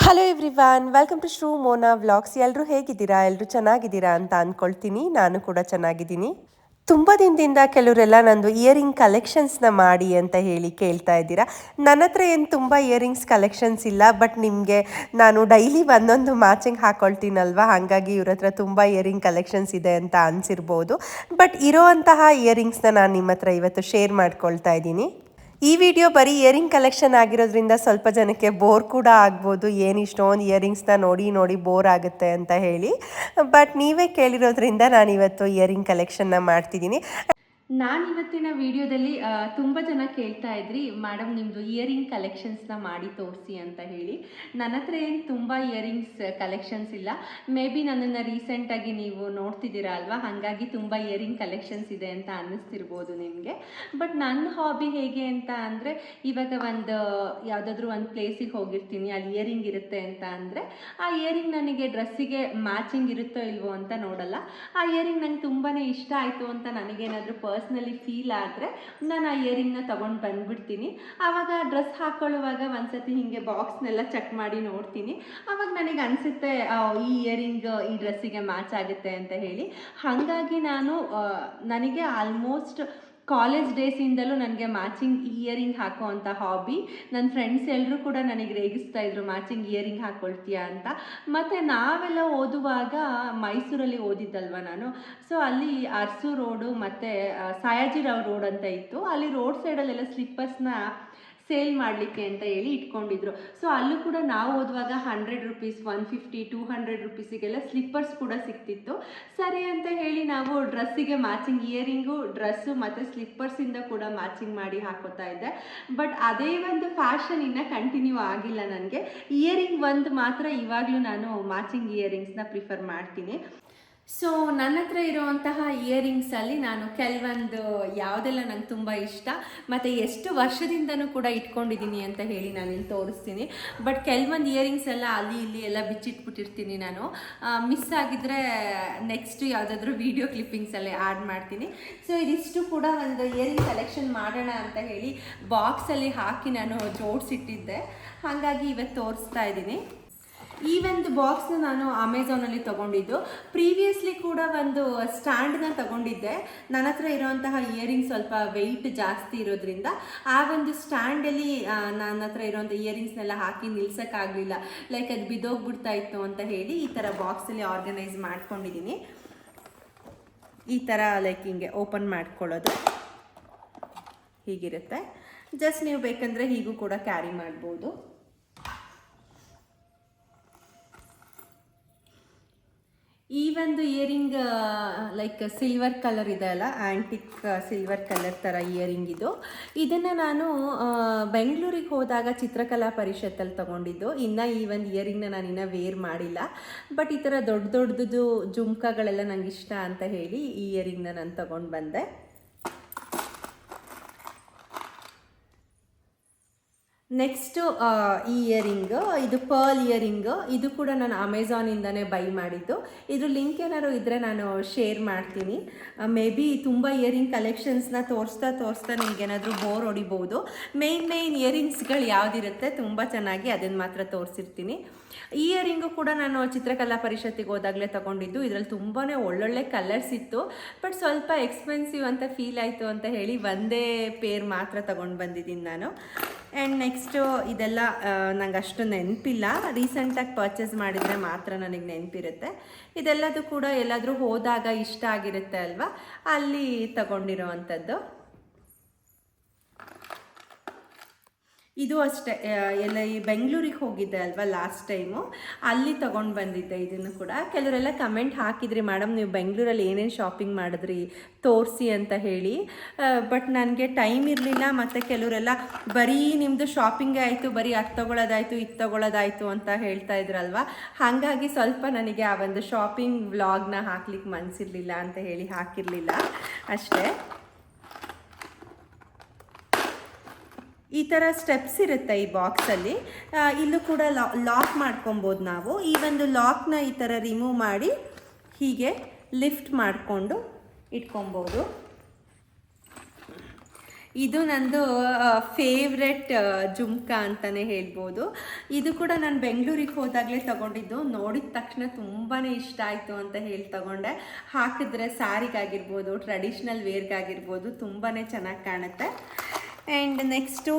Hello everyone, welcome to Shru Mona vlogs. ಎಲ್ಲರೂ ಹೇಗಿದ್ದೀರಾ? ಎಲ್ಲರೂ ಚೆನ್ನಾಗಿದ್ದೀರಾ ಅಂತ ಅಂದ್ಕೊಳ್ತೀನಿ. ನಾನು ಕೂಡ ಚೆನ್ನಾಗಿದ್ದೀನಿ. ತುಂಬ ದಿನದಿಂದ ಕೆಲವರೆಲ್ಲ ನಂದು ಇಯರಿಂಗ್ ಕಲೆಕ್ಷನ್ಸ್ನ ಮಾಡಿ ಅಂತ ಹೇಳಿ ಕೇಳ್ತಾ ಇದ್ದೀರಾ. ನನ್ನ ಹತ್ರ ಏನು ತುಂಬ ಇಯರಿಂಗ್ಸ್ ಕಲೆಕ್ಷನ್ಸ್ ಇಲ್ಲ, ಬಟ್ ನಿಮಗೆ ನಾನು ಡೈಲಿ ಒಂದೊಂದು ಮ್ಯಾಚಿಂಗ್ ಹಾಕ್ಕೊಳ್ತೀನಲ್ವ, ಹಾಗಾಗಿ ಇವ್ರ ಹತ್ರ ತುಂಬ ಇಯರಿಂಗ್ ಕಲೆಕ್ಷನ್ಸ್ ಇದೆ ಅಂತ ಅನಿಸಿರ್ಬೋದು. ಬಟ್ ಇರೋವಂತಹ ಇಯರಿಂಗ್ಸ್ನ ನಾನು ನಿಮ್ಮ ಹತ್ರ ಇವತ್ತು ಶೇರ್ ಮಾಡ್ಕೊಳ್ತಾ ಇದ್ದೀನಿ. ಈ ವಿಡಿಯೋ ಬರೀ ಇಯರಿಂಗ್ ಕಲೆಕ್ಷನ್ ಆಗಿರೋದ್ರಿಂದ ಸ್ವಲ್ಪ ಜನಕ್ಕೆ ಬೋರ್ ಕೂಡ ಆಗ್ಬೋದು, ಏನು ಇಷ್ಟೊಂದು ಇಯರಿಂಗ್ಸ್ನ ನೋಡಿ ನೋಡಿ ಬೋರ್ ಆಗುತ್ತೆ ಅಂತ ಹೇಳಿ. ಬಟ್ ನೀವೇ ಕೇಳಿರೋದ್ರಿಂದ ನಾನು ಇವತ್ತು ಇಯರಿಂಗ್ ಕಲೆಕ್ಷನ್ನ ಮಾಡ್ತಿದ್ದೀನಿ. ಇವತ್ತಿನ ವಿಡಿಯೋದಲ್ಲಿ ತುಂಬ ಜನ ಕೇಳ್ತಾ ಇದ್ರಿ, ಮೇಡಮ್ ನಿಮ್ಮದು ಇಯರಿಂಗ್ ಕಲೆಕ್ಷನ್ಸ್ನ ಮಾಡಿ ತೋರಿಸಿ ಅಂತ ಹೇಳಿ. ನನ್ನ ಹತ್ರ ಏನು ತುಂಬ ಇಯರಿಂಗ್ಸ್ ಕಲೆಕ್ಷನ್ಸ್ ಇಲ್ಲ. ಮೇ ಬಿ ನನ್ನನ್ನು ರೀಸೆಂಟಾಗಿ ನೀವು ನೋಡ್ತಿದ್ದೀರಾ ಅಲ್ವಾ, ಹಾಗಾಗಿ ತುಂಬ ಇಯರಿಂಗ್ ಕಲೆಕ್ಷನ್ಸ್ ಇದೆ ಅಂತ ಅನ್ನಿಸ್ತಿರ್ಬೋದು ನಿಮಗೆ. ಬಟ್ ನನ್ನ ಹಾಬಿ ಹೇಗೆ ಅಂತ ಅಂದರೆ, ಇವಾಗ ಯಾವುದಾದ್ರೂ ಒಂದು ಪ್ಲೇಸಿಗೆ ಹೋಗಿರ್ತೀನಿ, ಅಲ್ಲಿ ಇಯರಿಂಗ್ ಇರುತ್ತೆ ಅಂತ ಅಂದರೆ ಆ ಇಯರಿಂಗ್ ನನಗೆ ಡ್ರೆಸ್ಸಿಗೆ ಮ್ಯಾಚಿಂಗ್ ಇರುತ್ತೋ ಇಲ್ವೋ ಅಂತ ನೋಡಲ್ಲ. ಆ ಇಯರಿಂಗ್ ನಂಗೆ ತುಂಬಾ ಇಷ್ಟ ಆಯಿತು ಅಂತ ನನಗೇನಾದರೂ ಪರ್ಸ್ನಲಿ ಫೀಲ್ ಆದರೆ ನಾನು ಆ ಇಯರಿಂಗ್ನ ತೊಗೊಂಡು ಬಂದುಬಿಡ್ತೀನಿ. ಆವಾಗ ಡ್ರೆಸ್ ಹಾಕ್ಕೊಳ್ಳುವಾಗ ಒಂದ್ಸತಿ ಹೀಗೆ ಬಾಕ್ಸ್ನೆಲ್ಲ ಚೆಕ್ ಮಾಡಿ ನೋಡ್ತೀನಿ. ಆವಾಗ ನನಗೆ ಅನಿಸುತ್ತೆ ಈ ಇಯರಿಂಗ್ ಈ ಡ್ರೆಸ್ಸಿಗೆ ಮ್ಯಾಚ್ ಆಗುತ್ತೆ ಅಂತ ಹೇಳಿ. ಹಾಗಾಗಿ ನನಗೆ ಆಲ್ಮೋಸ್ಟ್ ಕಾಲೇಜ್ ಡೇಸಿಂದಲೂ ನನಗೆ ಮ್ಯಾಚಿಂಗ್ ಇಯರಿಂಗ್ ಹಾಕೋ ಅಂಥ ಹಾಬಿ. ನನ್ನ ಫ್ರೆಂಡ್ಸ್ ಎಲ್ಲರೂ ಕೂಡ ನನಗೆ ರೇಗಿಸ್ತಾ ಇದ್ರು, ಮ್ಯಾಚಿಂಗ್ ಇಯರಿಂಗ್ ಹಾಕ್ಕೊಳ್ತೀಯಾ ಅಂತ. ಮತ್ತು ನಾವೆಲ್ಲ ಓದುವಾಗ ಮೈಸೂರಲ್ಲಿ ಓದಿದ್ದಲ್ವ ನಾನು. ಸೊ ಅಲ್ಲಿ ಅರಸು ರೋಡು ಮತ್ತು ಸಯಾಜಿರಾವ್ ರೋಡ್ ಅಂತ ಇತ್ತು. ಅಲ್ಲಿ ರೋಡ್ ಸೈಡಲ್ಲೆಲ್ಲ ಸ್ಲಿಪ್ಪರ್ಸ್ನ ಸೇಲ್ ಮಾಡಲಿಕ್ಕೆ ಅಂತ ಹೇಳಿ ಇಟ್ಕೊಂಡಿದ್ರು. ಸೊ ಅಲ್ಲೂ ಕೂಡ ನಾವು ಓದುವಾಗ 100 ರೂಪೀಸ್, 150, 200 ರೂಪೀಸಿಗೆಲ್ಲ ಸ್ಲಿಪ್ಪರ್ಸ್ ಕೂಡ ಸಿಗ್ತಿತ್ತು. ಸರಿ ಅಂತ ಹೇಳಿ ನಾವು ಡ್ರೆಸ್ಸಿಗೆ ಮ್ಯಾಚಿಂಗ್ ಇಯರಿಂಗು, ಡ್ರೆಸ್ಸು ಮತ್ತು ಸ್ಲಿಪ್ಪರ್ಸಿಂದ ಕೂಡ ಮ್ಯಾಚಿಂಗ್ ಮಾಡಿ ಹಾಕೋತಾ ಇದ್ದೆ. ಬಟ್ ಅದೇ ಒಂದು ಫ್ಯಾಷನ್ ಇನ್ನೂ ಕಂಟಿನ್ಯೂ ಆಗಿಲ್ಲ ನನಗೆ. ಇಯರಿಂಗ್ ಒಂದು ಮಾತ್ರ ಇವಾಗಲೂ ನಾನು ಮ್ಯಾಚಿಂಗ್ ಇಯರಿಂಗ್ಸ್ನ ಪ್ರಿಫರ್ ಮಾಡ್ತೀನಿ. ಸೊ ನನ್ನ ಹತ್ರ ಇರುವಂತಹ ಇಯರಿಂಗ್ಸಲ್ಲಿ ನಾನು ಕೆಲವೊಂದು ಯಾವುದೆಲ್ಲ ನಂಗೆ ತುಂಬ ಇಷ್ಟ ಮತ್ತು ಎಷ್ಟು ವರ್ಷದಿಂದನೂ ಕೂಡ ಇಟ್ಕೊಂಡಿದ್ದೀನಿ ಅಂತ ಹೇಳಿ ನಾನು ಇಲ್ಲಿ ತೋರಿಸ್ತೀನಿ. ಬಟ್ ಕೆಲವೊಂದು ಇಯರಿಂಗ್ಸ್ ಎಲ್ಲ ಅಲ್ಲಿ ಇಲ್ಲಿ ಎಲ್ಲ ಬಿಚ್ಚಿಟ್ಬಿಟ್ಟಿರ್ತೀನಿ ನಾನು. ಮಿಸ್ ಆಗಿದ್ದರೆ ನೆಕ್ಸ್ಟ್ ಯಾವುದಾದ್ರೂ ವೀಡಿಯೋ ಕ್ಲಿಪ್ಪಿಂಗ್ಸಲ್ಲೇ ಆ್ಯಡ್ ಮಾಡ್ತೀನಿ. ಸೊ ಇದಿಷ್ಟು ಕೂಡ ಒಂದು ಇಯರಿಂಗ್ ಕಲೆಕ್ಷನ್ ಮಾಡೋಣ ಅಂತ ಹೇಳಿ ಬಾಕ್ಸಲ್ಲಿ ಹಾಕಿ ನಾನು ಜೋಡಿಸಿಟ್ಟಿದ್ದೆ, ಹಾಗಾಗಿ ಇವತ್ತು ತೋರಿಸ್ತಾ ಇದ್ದೀನಿ. ಈ ಒಂದು ಬಾಕ್ಸ್ನ ನಾನು ಅಮೆಝಾನಲ್ಲಿ ತೊಗೊಂಡಿದ್ದು. ಪ್ರೀವಿಯಸ್ಲಿ ಕೂಡ ಒಂದು ಸ್ಟ್ಯಾಂಡನ್ನ ತೊಗೊಂಡಿದ್ದೆ. ನನ್ನ ಹತ್ರ ಇರೋವಂತಹ ಇಯರಿಂಗ್ಸ್ ಸ್ವಲ್ಪ ವೆಯ್ಟ್ ಜಾಸ್ತಿ ಇರೋದ್ರಿಂದ ಆ ಒಂದು ಸ್ಟ್ಯಾಂಡಲ್ಲಿ ನನ್ನ ಹತ್ರ ಇರೋವಂಥ ಇಯರಿಂಗ್ಸ್ನೆಲ್ಲ ಹಾಕಿ ನಿಲ್ಸೋಕ್ಕಾಗಲಿಲ್ಲ. ಲೈಕ್ ಅದು ಬಿದ್ದೋಗ್ಬಿಡ್ತಾ ಇತ್ತು ಅಂತ ಹೇಳಿ ಈ ಥರ ಬಾಕ್ಸಲ್ಲಿ ಆರ್ಗನೈಸ್ ಮಾಡ್ಕೊಂಡಿದ್ದೀನಿ. ಈ ಥರ ಲೈಕ್ ಹಿಂಗೆ ಓಪನ್ ಮಾಡ್ಕೊಳ್ಳೋದು ಹೀಗಿರುತ್ತೆ. ಜಸ್ಟ್ ನೀವು ಬೇಕಂದರೆ ಹೀಗೂ ಕೂಡ ಕ್ಯಾರಿ ಮಾಡ್ಬೋದು. ಈ ಒಂದು ಇಯರಿಂಗ್ ಲೈಕ್ ಸಿಲ್ವರ್ ಕಲರ್ ಇದೆ ಅಲ್ಲ, ಆ್ಯಂಟಿಕ್ ಸಿಲ್ವರ್ ಕಲರ್ ಥರ ಇಯರಿಂಗ್ ಇದು. ಇದನ್ನು ನಾನು ಬೆಂಗಳೂರಿಗೆ ಹೋದಾಗ ಚಿತ್ರಕಲಾ ಪರಿಷತ್ತಲ್ಲಿ ತೊಗೊಂಡಿದ್ದು. ಇನ್ನು ಈ ಒಂದು ಇಯರಿಂಗ್ನ ನಾನು ಇನ್ನೂ ವೇರ್ ಮಾಡಿಲ್ಲ. ಬಟ್ ಈ ಥರ ದೊಡ್ಡ ದೊಡ್ಡದು ಜುಮ್ಕಾಗಳೆಲ್ಲ ನಂಗೆ ಇಷ್ಟ ಅಂತ ಹೇಳಿ ಈ ಇಯರಿಂಗ್ನ ನಾನು ತೊಗೊಂಡು ಬಂದೆ. ನೆಕ್ಸ್ಟು ಈ ಇಯರಿಂಗು, ಇದು ಪರ್ಲ್ ಇಯರಿಂಗು. ಇದು ಕೂಡ ನಾನು ಅಮೆಝಾನಿಂದನೇ ಬೈ ಮಾಡಿದ್ದು. ಇದ್ರ ಲಿಂಕ್ ಏನಾದ್ರು ಇದ್ದರೆ ನಾನು ಶೇರ್ ಮಾಡ್ತೀನಿ. ಮೇ ಬಿ ತುಂಬ ಇಯರಿಂಗ್ ಕಲೆಕ್ಷನ್ಸ್ನ ತೋರಿಸ್ತಾ ನಿಮಗೇನಾದರೂ ಬೋರ್ ಹೊಡಿಬೋದು. ಮೇಯ್ನ್ ಇಯರಿಂಗ್ಸ್ಗಳು ಯಾವುದಿರುತ್ತೆ ತುಂಬ ಚೆನ್ನಾಗಿ ಅದನ್ನು ಮಾತ್ರ ತೋರಿಸಿರ್ತೀನಿ. ಈ ಇಯರಿಂಗು ಕೂಡ ನಾನು ಚಿತ್ರಕಲಾ ಪರಿಷತ್ತಿಗೆ ಹೋದಾಗಲೇ ತೊಗೊಂಡಿದ್ದು. ಇದರಲ್ಲಿ ತುಂಬಾ ಒಳ್ಳೊಳ್ಳೆ ಕಲರ್ಸ್ ಇತ್ತು. ಬಟ್ ಸ್ವಲ್ಪ ಎಕ್ಸ್ಪೆನ್ಸಿವ್ ಅಂತ ಫೀಲ್ ಆಯಿತು ಅಂತ ಹೇಳಿ ಒಂದೇ ಪೇರ್ ಮಾತ್ರ ತೊಗೊಂಡು ಬಂದಿದ್ದೀನಿ ನಾನು. ಆ್ಯಂಡ್ ನೆಕ್ಸ್ಟು ಇದೆಲ್ಲ ನಂಗೆ ಅಷ್ಟು ನೆನಪಿಲ್ಲ, ರೀಸೆಂಟಾಗಿ ಪರ್ಚೇಸ್ ಮಾಡಿದರೆ ಮಾತ್ರ ನನಗೆ ನೆನಪಿರುತ್ತೆ. ಇದೆಲ್ಲದು ಕೂಡ ಎಲ್ಲಾದರೂ ಹೋದಾಗ ಇಷ್ಟ ಆಗಿರುತ್ತೆ ಅಲ್ವಾ, ಅಲ್ಲಿ ತಗೊಂಡಿರೋ ಅಂಥದ್ದು. ಇದು ಅಷ್ಟೇ, ಎಲ್ಲ ಈ ಬೆಂಗಳೂರಿಗೆ ಹೋಗಿದ್ದೆ ಅಲ್ವಾ ಲಾಸ್ಟ್ ಟೈಮು, ಅಲ್ಲಿ ತೊಗೊಂಡು ಬಂದಿದ್ದೆ ಇದನ್ನು ಕೂಡ. ಕೆಲವರೆಲ್ಲ ಕಮೆಂಟ್ ಹಾಕಿದ್ರಿ, ಮೇಡಮ್ ನೀವು ಬೆಂಗಳೂರಲ್ಲಿ ಏನೇನು ಶಾಪಿಂಗ್ ಮಾಡಿದ್ರಿ ತೋರಿಸಿ ಅಂತ ಹೇಳಿ. ಬಟ್ ನನಗೆ ಟೈಮ್ ಇರಲಿಲ್ಲ. ಮತ್ತು ಕೆಲವರೆಲ್ಲ ಬರೀ ನಿಮ್ಮದು ಶಾಪಿಂಗೇ ಆಯಿತು, ಬರೀ ಅದು ತೊಗೊಳ್ಳೋದಾಯಿತು ಇದು ತೊಗೊಳ್ಳೋದಾಯಿತು ಅಂತ ಹೇಳ್ತಾ ಇದ್ರಲ್ವ. ಹಾಗಾಗಿ ಸ್ವಲ್ಪ ನನಗೆ ಆ ಒಂದು ಶಾಪಿಂಗ್ ವ್ಲಾಗ್ನ ಹಾಕ್ಲಿಕ್ಕೆ ಮನಸ್ಸಿರಲಿಲ್ಲ ಅಂತ ಹೇಳಿ ಹಾಕಿರಲಿಲ್ಲ ಅಷ್ಟೇ. ಈ ಥರ ಸ್ಟೆಪ್ಸ್ ಇರುತ್ತೆ ಈ ಬಾಕ್ಸಲ್ಲಿ. ಇಲ್ಲೂ ಕೂಡ ಲಾಕ್ ಮಾಡ್ಕೊಬೋದು ನಾವು. ಈ ಒಂದು ಲಾಕ್ನ ಈ ಥರ ರಿಮೂವ್ ಮಾಡಿ ಹೀಗೆ ಲಿಫ್ಟ್ ಮಾಡಿಕೊಂಡು ಇಟ್ಕೊಬೋದು. ಇದು ನಂದು ಫೇವ್ರೆಟ್ ಜುಮ್ಕಾ ಅಂತಲೇ ಹೇಳ್ಬೋದು. ಇದು ಕೂಡ ನಾನು ಬೆಂಗಳೂರಿಗೆ ಹೋದಾಗಲೇ ತಗೊಂಡಿದ್ದು. ನೋಡಿದ ತಕ್ಷಣ ತುಂಬಾ ಇಷ್ಟ ಆಯಿತು ಅಂತ ಹೇಳಿ ತಗೊಂಡೆ. ಹಾಕಿದ್ರೆ ಸ್ಯಾರಿಗಾಗಿರ್ಬೋದು, ಟ್ರೆಡಿಷ್ನಲ್ ವೇರ್ಗಾಗಿರ್ಬೋದು ತುಂಬಾ ಚೆನ್ನಾಗಿ ಕಾಣುತ್ತೆ. ಆ್ಯಂಡ್ ನೆಕ್ಸ್ಟು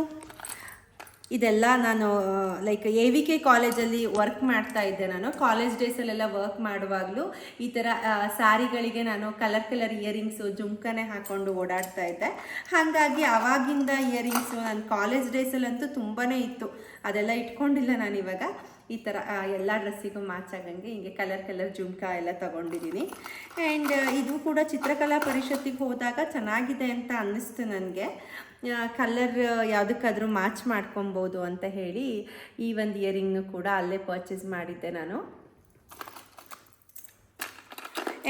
ಇದೆಲ್ಲ ನಾನು ಲೈಕ್ AVK ಕಾಲೇಜಲ್ಲಿ ವರ್ಕ್ ಮಾಡ್ತಾ ಇದ್ದೆ. ನಾನು ಕಾಲೇಜ್ ಡೇಸಲ್ಲೆಲ್ಲ ವರ್ಕ್ ಮಾಡುವಾಗಲೂ ಈ ಥರ ಸ್ಯಾರಿಗಳಿಗೆ ನಾನು ಕಲರ್ ಇಯರಿಂಗ್ಸು ಜುಮ್ಕನೇ ಹಾಕ್ಕೊಂಡು ಓಡಾಡ್ತಾ ಇದ್ದೆ. ಹಾಗಾಗಿ ಆವಾಗಿಂದ ಇಯರಿಂಗ್ಸು ನನ್ನ ಕಾಲೇಜ್ ಡೇಸಲ್ಲಂತೂ ತುಂಬಾ ಇತ್ತು. ಅದೆಲ್ಲ ಇಟ್ಕೊಂಡಿಲ್ಲ ನಾನು ಇವಾಗ. ಈ ಥರ ಎಲ್ಲ ಡ್ರೆಸ್ಸಿಗೂ ಮ್ಯಾಚ್ ಆಗಂಗೆ ಹಿಂಗೆ ಕಲರ್ ಜುಮ್ಕಾ ಎಲ್ಲ ತೊಗೊಂಡಿದ್ದೀನಿ. ಆ್ಯಂಡ್ ಇದು ಕೂಡ ಚಿತ್ರಕಲಾ ಪರಿಷತ್ತಿಗೆ ಹೋದಾಗ ಚೆನ್ನಾಗಿದೆ ಅಂತ ಅನ್ನಿಸ್ತು ನನಗೆ. ಕಲರ್ ಯಾವುದಕ್ಕಾದರೂ ಮ್ಯಾಚ್ ಮಾಡ್ಕೊಬೋದು ಅಂತ ಹೇಳಿ ಈ ಒಂದು ಇಯರಿಂಗ್ನು ಕೂಡ ಅಲ್ಲೇ ಪರ್ಚೇಸ್ ಮಾಡಿದ್ದೆ ನಾನು.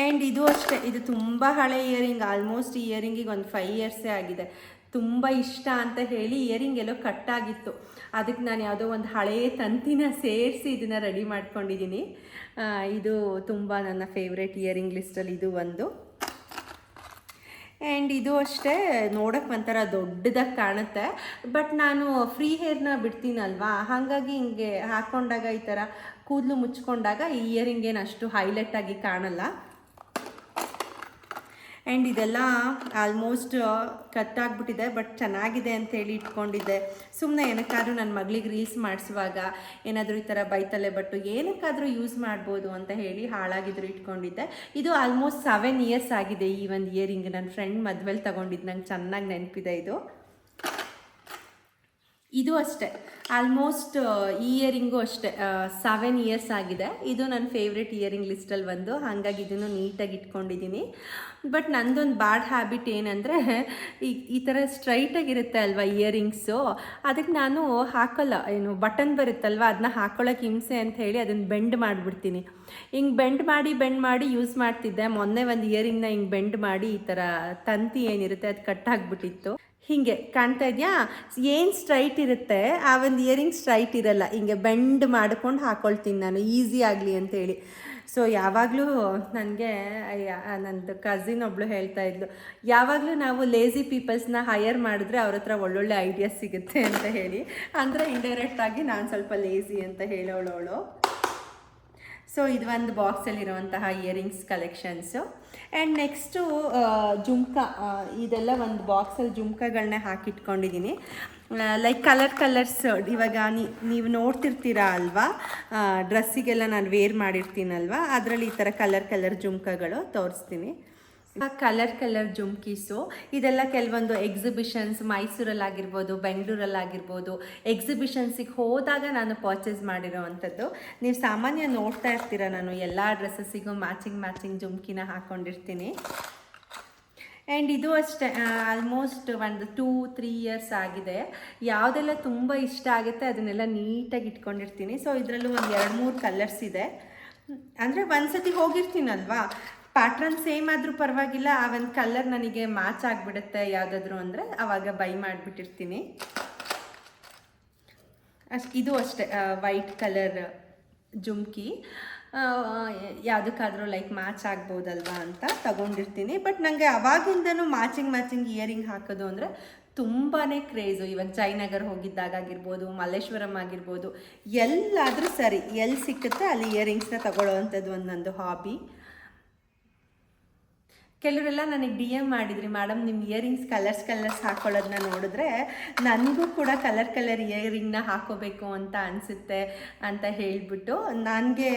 ಆ್ಯಂಡ್ ಇದು ಅಷ್ಟೇ, ಇದು ತುಂಬ ಹಳೆ ಇಯರಿಂಗ್. ಆಲ್ಮೋಸ್ಟ್ ಈ ಇಯರಿಂಗಿಗೆ ಒಂದು 5 ಇಯರ್ಸೇ ಆಗಿದೆ. ತುಂಬ ಇಷ್ಟ ಅಂತ ಹೇಳಿ ಇಯರಿಂಗ್ ಎಲ್ಲೋ ಕಟ್ಟಾಗಿತ್ತು. ಅದಕ್ಕೆ ನಾನು ಯಾವುದೋ ಒಂದು ಹಳೆಯ ತಂತಿನ ಸೇರಿಸಿ ಇದನ್ನು ರೆಡಿ ಮಾಡ್ಕೊಂಡಿದ್ದೀನಿ. ಇದು ತುಂಬ ನನ್ನ ಫೇವ್ರೆಟ್ ಇಯರಿಂಗ್ ಲಿಸ್ಟಲ್ಲಿ ಇದು ಒಂದು. ಆ್ಯಂಡ್ ಇದು ಅಷ್ಟೇ, ನೋಡೋಕ್ಕೆ ಒಂಥರ ದೊಡ್ಡದಾಗಿ ಕಾಣುತ್ತೆ. ಬಟ್ ನಾನು ಫ್ರೀ ಹೇರ್ನ ಬಿಡ್ತೀನಲ್ವಾ, ಹಾಗಾಗಿ ಹಿಂಗೆ ಹಾಕ್ಕೊಂಡಾಗ ಈ ಥರ ಕೂದಲು ಮುಚ್ಕೊಂಡಾಗ ಈ ಇಯರಿಂಗ್ ಏನು ಅಷ್ಟು ಹೈಲೈಟಾಗಿ ಕಾಣಲ್ಲ. ಆ್ಯಂಡ್ ಇದೆಲ್ಲ ಆಲ್ಮೋಸ್ಟ್ ಕಟ್ಟಾಗ್ಬಿಟ್ಟಿದೆ, ಬಟ್ ಚೆನ್ನಾಗಿದೆ ಅಂತೇಳಿ ಇಟ್ಕೊಂಡಿದ್ದೆ. ಸುಮ್ಮನೆ ಏನಕ್ಕಾದ್ರೂ ನನ್ನ ಮಗಳಿಗೆ ರೀಲ್ಸ್ ಮಾಡಿಸುವಾಗ ಏನಾದರೂ ಈ ಥರ ಬೈತಲೆ ಬಟ್ಟು ಏನಕ್ಕಾದರೂ ಯೂಸ್ ಮಾಡ್ಬೋದು ಅಂತ ಹೇಳಿ ಹಾಳಾಗಿದ್ರು ಇಟ್ಕೊಂಡಿದ್ದೆ. ಇದು ಆಲ್ಮೋಸ್ಟ್ 7 ಇಯರ್ಸ್ ಆಗಿದೆ ಈ ಒಂದು ಇಯರಿಂಗ್. ನನ್ನ ಫ್ರೆಂಡ್ ಮದುವೆಲಿ ತೊಗೊಂಡಿದ್ದು, ನಂಗೆ ಚೆನ್ನಾಗಿ ನೆನಪಿದೆ ಇದು. ಇದು ಅಷ್ಟೇ, ಆಲ್ಮೋಸ್ಟ್ ಈ ಇಯರಿಂಗು ಅಷ್ಟೇ 7 ಇಯರ್ಸ್ ಆಗಿದೆ. ಇದು ನನ್ನ ಫೇವ್ರೆಟ್ ಇಯರಿಂಗ್ ಲಿಸ್ಟಲ್ಲಿ ಒಂದು. ಹಾಗಾಗಿ ಇದನ್ನು ನೀಟಾಗಿ ಇಟ್ಕೊಂಡಿದ್ದೀನಿ. ಬಟ್ ನಂದೊಂದು ಬ್ಯಾಡ್ ಹ್ಯಾಬಿಟ್ ಏನಂದರೆ, ಈ ಥರ ಸ್ಟ್ರೈಟಾಗಿರುತ್ತೆ ಅಲ್ವಾ ಇಯರಿಂಗ್ಸು, ಅದಕ್ಕೆ ನಾನು ಹಾಕೋಲ್ಲ. ಏನು ಬಟನ್ ಬರುತ್ತಲ್ವ, ಅದನ್ನ ಹಾಕ್ಕೊಳ್ಳೋಕೆ ಹಿಂಸೆ ಅಂತ ಹೇಳಿ ಅದನ್ನು ಬೆಂಡ್ ಮಾಡಿಬಿಡ್ತೀನಿ. ಹಿಂಗೆ ಬೆಂಡ್ ಮಾಡಿ ಯೂಸ್ ಮಾಡ್ತಿದ್ದೆ. ಮೊನ್ನೆ ಒಂದು ಇಯರಿಂಗ್ನ ಹಿಂಗೆ ಬೆಂಡ್ ಮಾಡಿ ಈ ಥರ ತಂತಿ ಏನಿರುತ್ತೆ ಅದು ಕಟ್ಟಾಗ್ಬಿಟ್ಟಿತ್ತು. ಹೀಗೆ ಕಾಣ್ತಾ ಇದೆಯಾ, ಏನು ಸ್ಟ್ರೈಟ್ ಇರುತ್ತೆ ಆ ಒಂದು ಇಯರಿಂಗ್ ಸ್ಟ್ರೈಟ್ ಇರಲ್ಲ. ಹಿಂಗೆ ಬೆಂಡ್ ಮಾಡ್ಕೊಂಡು ಹಾಕ್ಕೊಳ್ತೀನಿ ನಾನು, ಈಸಿ ಆಗಲಿ ಅಂತೇಳಿ. ಸೊ ಯಾವಾಗಲೂ ನನಗೆ ನನ್ನದು ಕಸಿನ್ ಒಬ್ಬಳು ಹೇಳ್ತಾ ಇದ್ಲು, ಯಾವಾಗಲೂ ನಾವು ಲೇಝಿ ಪೀಪಲ್ಸ್ನ ಹೈಯರ್ ಮಾಡಿದ್ರೆ ಅವ್ರ ಹತ್ರ ಒಳ್ಳೊಳ್ಳೆ ಐಡಿಯಾಸ್ ಸಿಗುತ್ತೆ ಅಂತ ಹೇಳಿ. ಅಂದರೆ ಇಂಡೈರೆಕ್ಟಾಗಿ ನಾನು ಸ್ವಲ್ಪ ಲೇಝಿ ಅಂತ ಹೇಳೋಳು. ಸೊ ಇದು ಒಂದು ಬಾಕ್ಸಲ್ಲಿರುವಂತಹ earrings collections. And next jhumka, ಇದೆಲ್ಲ ಒಂದು ಬಾಕ್ಸಲ್ಲಿ ಜುಮ್ಕಾಗಳನ್ನೇ ಹಾಕಿಟ್ಕೊಂಡಿದ್ದೀನಿ. Like colours. ಇವಾಗ ನೀವು ನೋಡ್ತಿರ್ತೀರಾ ಅಲ್ವಾ, ಡ್ರೆಸ್ಸಿಗೆಲ್ಲ ನಾನು ವೇರ್ ಮಾಡಿರ್ತೀನಲ್ವ, ಅದರಲ್ಲಿ ಈ ಥರ ಕಲರ್ ಜುಮ್ಕಾಗಳು ತೋರಿಸ್ತೀನಿ. ಕಲರ್ ಜುಮ್ಕೀಸು ಇದೆಲ್ಲ ಕೆಲವೊಂದು ಎಕ್ಸಿಬಿಷನ್ಸ್ ಮೈಸೂರಲ್ಲಾಗಿರ್ಬೋದು, ಬೆಂಗಳೂರಲ್ಲಾಗಿರ್ಬೋದು, ಎಕ್ಸಿಬಿಷನ್ಸಿಗೆ ಹೋದಾಗ ನಾನು ಪರ್ಚೇಸ್ ಮಾಡಿರೋವಂಥದ್ದು. ನೀವು ಸಾಮಾನ್ಯ ನೋಡ್ತಾ ಇರ್ತೀರ, ನಾನು ಎಲ್ಲ ಡ್ರೆಸ್ಸಸ್ಸಿಗೂ ಮ್ಯಾಚಿಂಗ್ ಜುಮ್ಕಿನ ಹಾಕ್ಕೊಂಡಿರ್ತೀನಿ. ಆ್ಯಂಡ್ ಇದು ಅಷ್ಟೇ, ಆಲ್ಮೋಸ್ಟ್ ಒಂದು 2-3 ಇಯರ್ಸ್ ಆಗಿದೆ. ಯಾವುದೆಲ್ಲ ತುಂಬ ಇಷ್ಟ ಆಗುತ್ತೆ ಅದನ್ನೆಲ್ಲ ನೀಟಾಗಿ ಇಟ್ಕೊಂಡಿರ್ತೀನಿ. ಸೊ ಇದರಲ್ಲೂ ಒಂದು 2-3 ಕಲರ್ಸ್ ಇದೆ. ಅಂದರೆ ಒಂದು ಸತಿ ಹೋಗಿರ್ತೀನಲ್ವಾ, ಪ್ಯಾಟ್ರನ್ ಸೇಮ್ ಆದರೂ ಪರವಾಗಿಲ್ಲ, ಆ ಒಂದು ಕಲರ್ ನನಗೆ ಮ್ಯಾಚ್ ಆಗಿಬಿಡುತ್ತೆ ಯಾವುದಾದ್ರೂ ಅಂದರೆ ಆವಾಗ ಬೈ ಮಾಡಿಬಿಟ್ಟಿರ್ತೀನಿ. ಇದು ಅಷ್ಟೇ, ವೈಟ್ ಕಲರ್ ಜುಮ್ಕಿ ಯಾವುದಕ್ಕಾದರೂ ಲೈಕ್ ಮ್ಯಾಚ್ ಆಗ್ಬೋದಲ್ವಾ ಅಂತ ತಗೊಂಡಿರ್ತೀನಿ. ಬಟ್ ನನಗೆ ಅವಾಗಿಂದನೂ ಮ್ಯಾಚಿಂಗ್ ಇಯರಿಂಗ್ ಹಾಕೋದು ಅಂದರೆ ತುಂಬಾ ಕ್ರೇಜು. ಇವಾಗ ಜಯನಗರ್ ಹೋಗಿದ್ದಾಗಿರ್ಬೋದು, ಮಲ್ಲೇಶ್ವರಂ ಆಗಿರ್ಬೋದು, ಎಲ್ಲಾದರೂ ಸರಿ, ಎಲ್ಲಿ ಸಿಕ್ಕುತ್ತೆ ಅಲ್ಲಿ ಇಯರಿಂಗ್ಸ್ನ ತಗೊಳ್ಳೋವಂಥದ್ದು ಒಂದು ನಂದು ಹಾಬಿ. ಕೆಲವರೆಲ್ಲ ನನಗೆ DM ಮಾಡಿದ್ರಿ, ಮೇಡಮ್ ನಿಮ್ಮ ಇಯರಿಂಗ್ಸ್ ಕಲರ್ಸ್ ಹಾಕ್ಕೊಳ್ಳೋದನ್ನ ನೋಡಿದ್ರೆ ನನಗೂ ಕೂಡ ಕಲರ್ ಇಯರಿಂಗ್ನ ಹಾಕೋಬೇಕು ಅಂತ ಅನಿಸುತ್ತೆ ಅಂತ ಹೇಳಿಬಿಟ್ಟು ನನಗೆ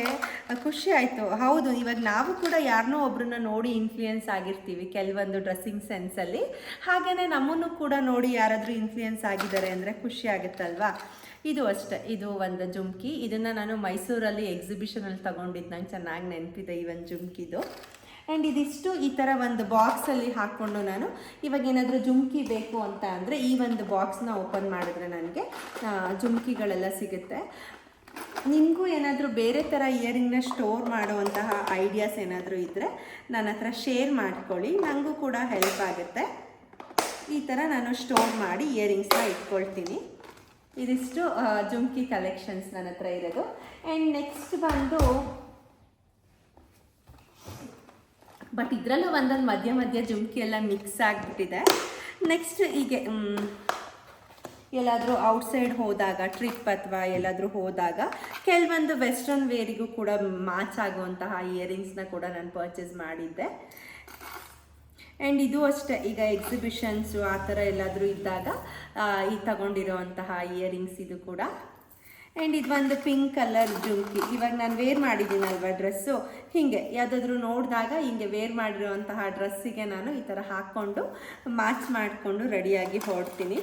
ಖುಷಿ ಆಯಿತು. ಹೌದು, ಇವಾಗ ನಾವು ಕೂಡ ಯಾರನ್ನೋ ಒಬ್ರನ್ನ ನೋಡಿ ಇನ್ಫ್ಲೂಯೆನ್ಸ್ ಆಗಿರ್ತೀವಿ ಕೆಲವೊಂದು ಡ್ರೆಸ್ಸಿಂಗ್ ಸೆನ್ಸಲ್ಲಿ. ಹಾಗೆಯೇ ನಮ್ಮನ್ನು ಕೂಡ ನೋಡಿ ಯಾರಾದರೂ ಇನ್ಫ್ಲೂಯೆನ್ಸ್ ಆಗಿದ್ದಾರೆ ಅಂದರೆ ಖುಷಿ ಆಗುತ್ತಲ್ವಾ. ಇದು ಅಷ್ಟೇ, ಇದು ಒಂದು ಜುಮ್ಕಿ. ಇದನ್ನು ನಾನು ಮೈಸೂರಲ್ಲಿ ಎಕ್ಸಿಬಿಷನಲ್ಲಿ ತೊಗೊಂಡಿದ್ದು, ನಂಗೆ ಚೆನ್ನಾಗಿ ನೆನಪಿದೆ ಈ ಒಂದು ಜುಮ್ಕಿದು. ಆ್ಯಂಡ್ ಇದಿಷ್ಟು ಈ ಥರ ಒಂದು ಬಾಕ್ಸಲ್ಲಿ ಹಾಕ್ಕೊಂಡು ನಾನು ಇವಾಗ ಏನಾದರೂ ಜುಮ್ಕಿ ಬೇಕು ಅಂತ ಅಂದರೆ ಈ ಒಂದು ಬಾಕ್ಸ್ನ ಓಪನ್ ಮಾಡಿದ್ರೆ ನನಗೆ ಜುಮ್ಕಿಗಳೆಲ್ಲ ಸಿಗುತ್ತೆ. ನಿಮಗೂ ಏನಾದರೂ ಬೇರೆ ಥರ ಇಯರಿಂಗ್ನ ಸ್ಟೋರ್ ಮಾಡುವಂತಹ ಐಡಿಯಾಸ್ ಏನಾದರೂ ಇದ್ದರೆ ನನ್ನ ಹತ್ರ ಶೇರ್ ಮಾಡ್ಕೊಳ್ಳಿ, ನನಗೂ ಕೂಡ ಹೆಲ್ಪ್ ಆಗುತ್ತೆ. ಈ ಥರ ನಾನು ಸ್ಟೋರ್ ಮಾಡಿ ಇಯರಿಂಗ್ಸ್ನ ಇಟ್ಕೊಳ್ತೀನಿ. ಇದಿಷ್ಟು ಜುಮ್ಕಿ ಕಲೆಕ್ಷನ್ಸ್ ನನ್ನ ಹತ್ರ ಇರೋದು. ಆ್ಯಂಡ್ ನೆಕ್ಸ್ಟ್ ಬಂದು, ಬಟ್ ಇದರಲ್ಲೂ ಒಂದೊಂದು ಮಧ್ಯ ಜುಮ್ಕಿ ಎಲ್ಲ ಮಿಕ್ಸ್ ಆಗಿಬಿಟ್ಟಿದೆ. ನೆಕ್ಸ್ಟ್ ಹೀಗೆ ಎಲ್ಲಾದರೂ ಔಟ್ಸೈಡ್ ಹೋದಾಗ ಟ್ರಿಪ್ ಅಥವಾ ಎಲ್ಲಾದರೂ ಹೋದಾಗ ಕೆಲವೊಂದು ವೆಸ್ಟರ್ನ್ ವೇರಿಗೂ ಕೂಡ ಮ್ಯಾಚ್ ಆಗುವಂತಹ ಇಯರಿಂಗ್ಸ್ನ ಕೂಡ ನಾನು ಪರ್ಚೇಸ್ ಮಾಡಿದ್ದೆ. ಆ್ಯಂಡ್ ಇದು ಅಷ್ಟೇ, ಈಗ ಎಕ್ಸಿಬಿಷನ್ಸು ಆ ಥರ ಎಲ್ಲಾದರೂ ಇದ್ದಾಗ ಈ ತಗೊಂಡಿರೋವಂತಹ ಇಯರಿಂಗ್ಸ್ ಇದು ಕೂಡ. ಆ್ಯಂಡ್ ಇದು ಒಂದು ಪಿಂಕ್ ಕಲರ್ ಜುಮ್ಕಿ. ಇವಾಗ ನಾನು ವೇರ್ ಮಾಡಿದ್ದೀನಲ್ವ ಡ್ರೆಸ್ಸು, ಹೀಗೆ ಯಾವುದಾದ್ರೂ ನೋಡಿದಾಗ ಹಿಂಗೆ ವೇರ್ ಮಾಡಿರೋವಂತಹ ಡ್ರೆಸ್ಸಿಗೆ ನಾನು ಈ ಥರ ಹಾಕ್ಕೊಂಡು ಮ್ಯಾಚ್ ಮಾಡಿಕೊಂಡು ರೆಡಿಯಾಗಿ ಹೊರಡ್ತೀನಿ.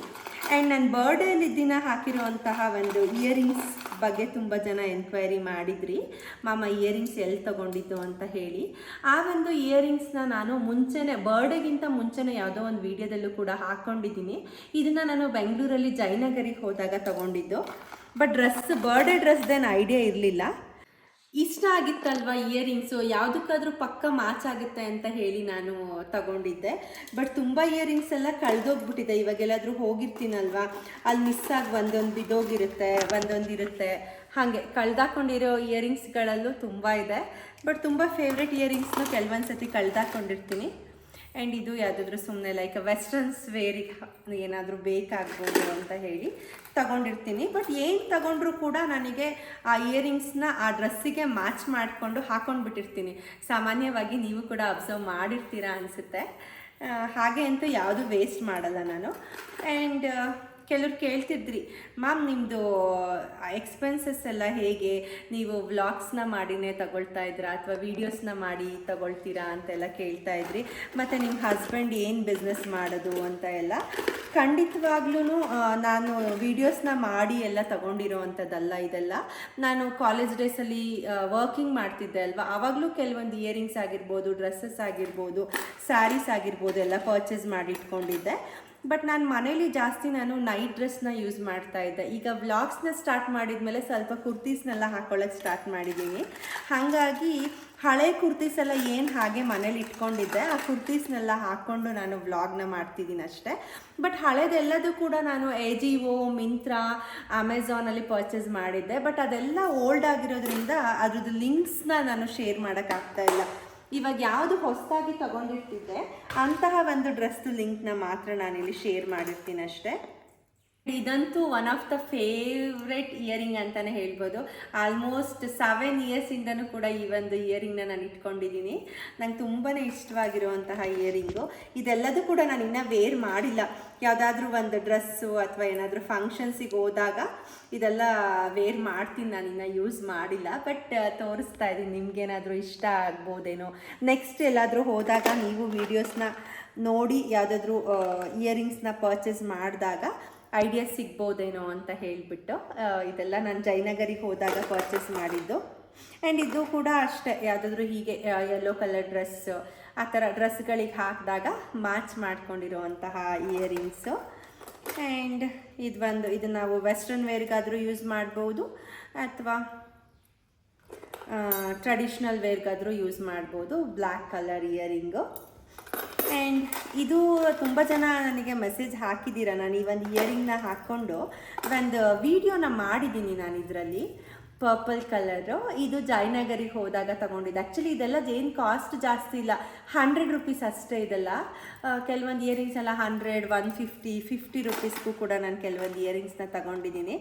ಆ್ಯಂಡ್ ನನ್ನ ಬರ್ಡೇಲಿ ದಿನ ಹಾಕಿರುವಂತಹ ಒಂದು ಇಯರಿಂಗ್ಸ್ ಬಗ್ಗೆ ತುಂಬ ಜನ ಎನ್ಕ್ವೈರಿ ಮಾಡಿದ್ರಿ, ಮಾಮ ಇಯರಿಂಗ್ಸ್ ಎಲ್ಲಿ ತೊಗೊಂಡಿದ್ದು ಅಂತ ಹೇಳಿ. ಆ ಒಂದು ಇಯರಿಂಗ್ಸ್ನ ನಾನು ಮುಂಚೆನೇ, ಬರ್ಡೇಗಿಂತ ಮುಂಚೆನೇ ಯಾವುದೋ ಒಂದು ವೀಡಿಯೋದಲ್ಲೂ ಕೂಡ ಹಾಕ್ಕೊಂಡಿದ್ದೀನಿ. ಇದನ್ನು ನಾನು ಬೆಂಗಳೂರಲ್ಲಿ ಜಯನಗರಿಗೆ ಹೋದಾಗ ತೊಗೊಂಡಿದ್ದು. ಬಟ್ ಬರ್ಡೇ ಡ್ರೆಸ್ದೇನು ಐಡಿಯಾ ಇರಲಿಲ್ಲ. ಇಷ್ಟ ಆಗಿತ್ತಲ್ವ ಇಯರಿಂಗ್ಸು, ಯಾವುದಕ್ಕಾದ್ರೂ ಪಕ್ಕ ಮ್ಯಾಚ್ ಆಗುತ್ತೆ ಅಂತ ಹೇಳಿ ನಾನು ತಗೊಂಡಿದ್ದೆ. ಬಟ್ ತುಂಬ ಇಯರಿಂಗ್ಸ್ ಎಲ್ಲ ಕಳೆದೋಗ್ಬಿಟ್ಟಿದೆ. ಇವಾಗೆಲ್ಲಾದರೂ ಹೋಗಿರ್ತೀನಲ್ವ, ಅಲ್ಲಿ ಮಿಸ್ ಆಗಿ ಒಂದೊಂದು ಬಿದ್ದೋಗಿರುತ್ತೆ, ಒಂದೊಂದಿರುತ್ತೆ. ಹಾಗೆ ಕಳ್ದಾಕೊಂಡಿರೋ ಇಯರಿಂಗ್ಸ್ಗಳಲ್ಲೂ ತುಂಬ ಇದೆ. ಬಟ್ ತುಂಬ ಫೇವ್ರೆಟ್ ಇಯರಿಂಗ್ಸ್ನು ಕೆಲವೊಂದು ಸತಿ ಕಳ್ದಾಕೊಂಡಿರ್ತೀನಿ. ಆ್ಯಂಡ್ ಇದು ಯಾವುದಾದ್ರೂ ಸುಮ್ಮನೆ ಲೈಕ್ ವೆಸ್ಟರ್ನ್ಸ್ ವೇರಿಗೆ ಏನಾದರೂ ಬೇಕಾಗ್ಬೋದು ಅಂತ ಹೇಳಿ ತಗೊಂಡಿರ್ತೀನಿ. ಬಟ್ ಏನು ತಗೊಂಡ್ರೂ ಕೂಡ ನನಗೆ ಆ ಇಯರಿಂಗ್ಸ್ನ ಆ ಡ್ರೆಸ್ಸಿಗೆ ಮ್ಯಾಚ್ ಮಾಡಿಕೊಂಡು ಹಾಕ್ಕೊಂಡ್ಬಿಟ್ಟಿರ್ತೀನಿ. ಸಾಮಾನ್ಯವಾಗಿ ನೀವು ಕೂಡ ಅಬ್ಸರ್ವ್ ಮಾಡಿರ್ತೀರಾ ಅನಿಸುತ್ತೆ. ಹಾಗೆ ಅಂತೂ ಯಾವುದು ವೇಸ್ಟ್ ಮಾಡಲ್ಲ ನಾನು. ಆ್ಯಂಡ್ ಕೆಲವ್ರು ಕೇಳ್ತಿದ್ರಿ, ಮ್ಯಾಮ್ ನಿಮ್ಮದು ಎಕ್ಸ್ಪೆನ್ಸಸ್ ಎಲ್ಲ ಹೇಗೆ, ನೀವು ವ್ಲಾಗ್ಸ್ನ ಮಾಡಿನೇ ತಗೊಳ್ತಾ ಇದ್ರಾ ಅಥವಾ ವೀಡಿಯೋಸ್ನ ಮಾಡಿ ತಗೊಳ್ತೀರಾ ಅಂತೆಲ್ಲ ಕೇಳ್ತಾ ಇದ್ರಿ. ಮತ್ತು ನಿಮ್ಮ ಹಸ್ಬೆಂಡ್ ಏನು ಬಿಸ್ನೆಸ್ ಮಾಡೋದು ಅಂತ ಎಲ್ಲ. ಖಂಡಿತವಾಗ್ಲೂ ನಾನು ವೀಡಿಯೋಸ್ನ ಮಾಡಿ ಎಲ್ಲ ತಗೊಂಡಿರೋ ಅಂಥದ್ದಲ್ಲ ಇದೆಲ್ಲ. ನಾನು ಕಾಲೇಜ್ ಡೇಸಲ್ಲಿ ವರ್ಕಿಂಗ್ ಮಾಡ್ತಿದ್ದೆ ಅಲ್ವಾ, ಆವಾಗಲೂ ಕೆಲವೊಂದು ಇಯರಿಂಗ್ಸ್ ಆಗಿರ್ಬೋದು, ಡ್ರೆಸ್ಸಸ್ ಆಗಿರ್ಬೋದು, ಸ್ಯಾರೀಸ್ ಆಗಿರ್ಬೋದು ಎಲ್ಲ ಪರ್ಚೇಸ್ ಮಾಡಿ ಇಟ್ಕೊಂಡಿದ್ದೆ. ಬಟ್ ನಾನು ಮನೇಲಿ ಜಾಸ್ತಿ ನೈಟ್ ಡ್ರೆಸ್ನ ಯೂಸ್ ಮಾಡ್ತಾ ಇದ್ದೆ. ಈಗ ವ್ಲಾಗ್ಸ್ನ ಸ್ಟಾರ್ಟ್ ಮಾಡಿದ್ಮೇಲೆ ಸ್ವಲ್ಪ ಕುರ್ತೀಸ್ನೆಲ್ಲ ಹಾಕ್ಕೊಳ್ಳೋಕ್ಕೆ ಸ್ಟಾರ್ಟ್ ಮಾಡಿದ್ದೀನಿ. ಹಾಗಾಗಿ ಹಳೆ ಕುರ್ತೀಸ್ ಎಲ್ಲ ಏನು ಹಾಗೆ ಮನೇಲಿ ಇಟ್ಕೊಂಡಿದ್ದೆ, ಆ ಕುರ್ತೀಸ್ನೆಲ್ಲ ಹಾಕ್ಕೊಂಡು ನಾನು ವ್ಲಾಗ್ನ ಮಾಡ್ತಿದ್ದೀನಿ ಅಷ್ಟೇ. ಬಟ್ ಹಳೇದೆಲ್ಲದೂ ಕೂಡ ನಾನು AJIO, ಮಿಂತ್ರಾ, ಅಮೆಝಾನಲ್ಲಿ ಪರ್ಚೇಸ್ ಮಾಡಿದ್ದೆ. ಬಟ್ ಅದೆಲ್ಲ ಓಲ್ಡ್ ಆಗಿರೋದ್ರಿಂದ ಅದ್ರದ್ದು ಲಿಂಕ್ಸ್ನ ನಾನು ಶೇರ್ ಮಾಡೋಕ್ಕಾಗ್ತಾ ಇಲ್ಲ. ಇವಾಗ ಯಾವುದು ಹೊಸದಾಗಿ ತಗೊಂಡಿರ್ತಿದ್ದೆ ಅಂತಹ ಒಂದು ಡ್ರೆಸ್ದು ಲಿಂಕ್ನ ಮಾತ್ರ ನಾನಿಲ್ಲಿ ಶೇರ್ ಮಾಡಿರ್ತೀನಿ ಅಷ್ಟೇ. ಇದಂತೂ one of the favourite earring ಅಂತಲೇ ಹೇಳ್ಬೋದು. ಆಲ್ಮೋಸ್ಟ್ 7 ಇಯರ್ಸಿಂದನೂ ಕೂಡ ಈ ಒಂದು ಇಯರಿಂಗ್ನ ನಾನು ಇಟ್ಕೊಂಡಿದ್ದೀನಿ. ನಂಗೆ ತುಂಬಾ ಇಷ್ಟವಾಗಿರುವಂತಹ ಇಯರಿಂಗು. ಇದೆಲ್ಲದೂ ಕೂಡ ನಾನು ಇನ್ನೂ ವೇರ್ ಮಾಡಿಲ್ಲ. ಯಾವುದಾದ್ರೂ ಒಂದು ಡ್ರೆಸ್ಸು ಅಥವಾ ಏನಾದರೂ ಫಂಕ್ಷನ್ಸಿಗೆ ಹೋದಾಗ ಇದೆಲ್ಲ ವೇರ್ ಮಾಡ್ತೀನಿ, ನಾನು ಇನ್ನೂ ಯೂಸ್ ಮಾಡಿಲ್ಲ. ಬಟ್ ತೋರಿಸ್ತಾ ಇದ್ದೀನಿ, ನಿಮಗೇನಾದರೂ ಇಷ್ಟ ಆಗ್ಬೋದೇನೋ. ನೆಕ್ಸ್ಟ್ ಎಲ್ಲಾದರೂ ಹೋದಾಗ ನೀವು ವೀಡಿಯೋಸ್ನ ನೋಡಿ ಯಾವುದಾದ್ರೂ ಇಯರಿಂಗ್ಸ್ನ ಪರ್ಚೇಸ್ ಮಾಡಿದಾಗ ಐಡಿಯಾ ಸಿಗ್ಬೋದೇನೋ ಅಂತ ಹೇಳಿಬಿಟ್ಟು ಇದೆಲ್ಲ ನಾನು ಜಯನಗರಿಗೆ ಹೋದಾಗ ಪರ್ಚೇಸ್ ಮಾಡಿದ್ದು. ಆ್ಯಂಡ್ ಇದು ಕೂಡ ಅಷ್ಟೇ, ಯಾವುದಾದ್ರೂ ಹೀಗೆ ಯೆಲ್ಲೋ ಕಲರ್ ಡ್ರೆಸ್ಸು ಆ ಥರ ಡ್ರೆಸ್ಗಳಿಗೆ ಹಾಕಿದಾಗ ಮ್ಯಾಚ್ ಮಾಡ್ಕೊಂಡಿರೋವಂತಹ ಇಯರಿಂಗ್ಸು. ಆ್ಯಂಡ್ ಇದು ನಾವು ವೆಸ್ಟರ್ನ್ ವೇರ್ಗಾದರೂ ಯೂಸ್ ಮಾಡ್ಬೋದು ಅಥವಾ ಟ್ರೆಡಿಷ್ನಲ್ ವೇರ್ಗಾದರೂ ಯೂಸ್ ಮಾಡ್ಬೋದು. Black colour earring. ಆ್ಯಂಡ್ ಇದು ತುಂಬ ಜನ ನನಗೆ ಮೆಸೇಜ್ ಹಾಕಿದ್ದೀರ. ನಾನು ಈ ಒಂದು ಇಯರಿಂಗ್ನ ಹಾಕ್ಕೊಂಡು ಒಂದು ವಿಡಿಯೋನ ಮಾಡಿದ್ದೀನಿ ನಾನು ಇದರಲ್ಲಿ. ಪರ್ಪಲ್ ಕಲರು, ಇದು ಜಯನಗರಿಗೆ ಹೋದಾಗ ತಗೊಂಡಿದ್ದೆ. ಆ್ಯಕ್ಚುಲಿ ಇದೆಲ್ಲ ಏನು ಕಾಸ್ಟ್ ಜಾಸ್ತಿ ಇಲ್ಲ, 100 ರುಪೀಸ್ ಅಷ್ಟೇ ಇದೆಲ್ಲ. ಕೆಲವೊಂದು ಇಯರಿಂಗ್ಸ್ ಎಲ್ಲ 100, 150, 50 ರುಪೀಸ್ಗೂ ಕೂಡ ನಾನು ಕೆಲವೊಂದು ಇಯರಿಂಗ್ಸ್ನ ತಗೊಂಡಿದ್ದೀನಿ.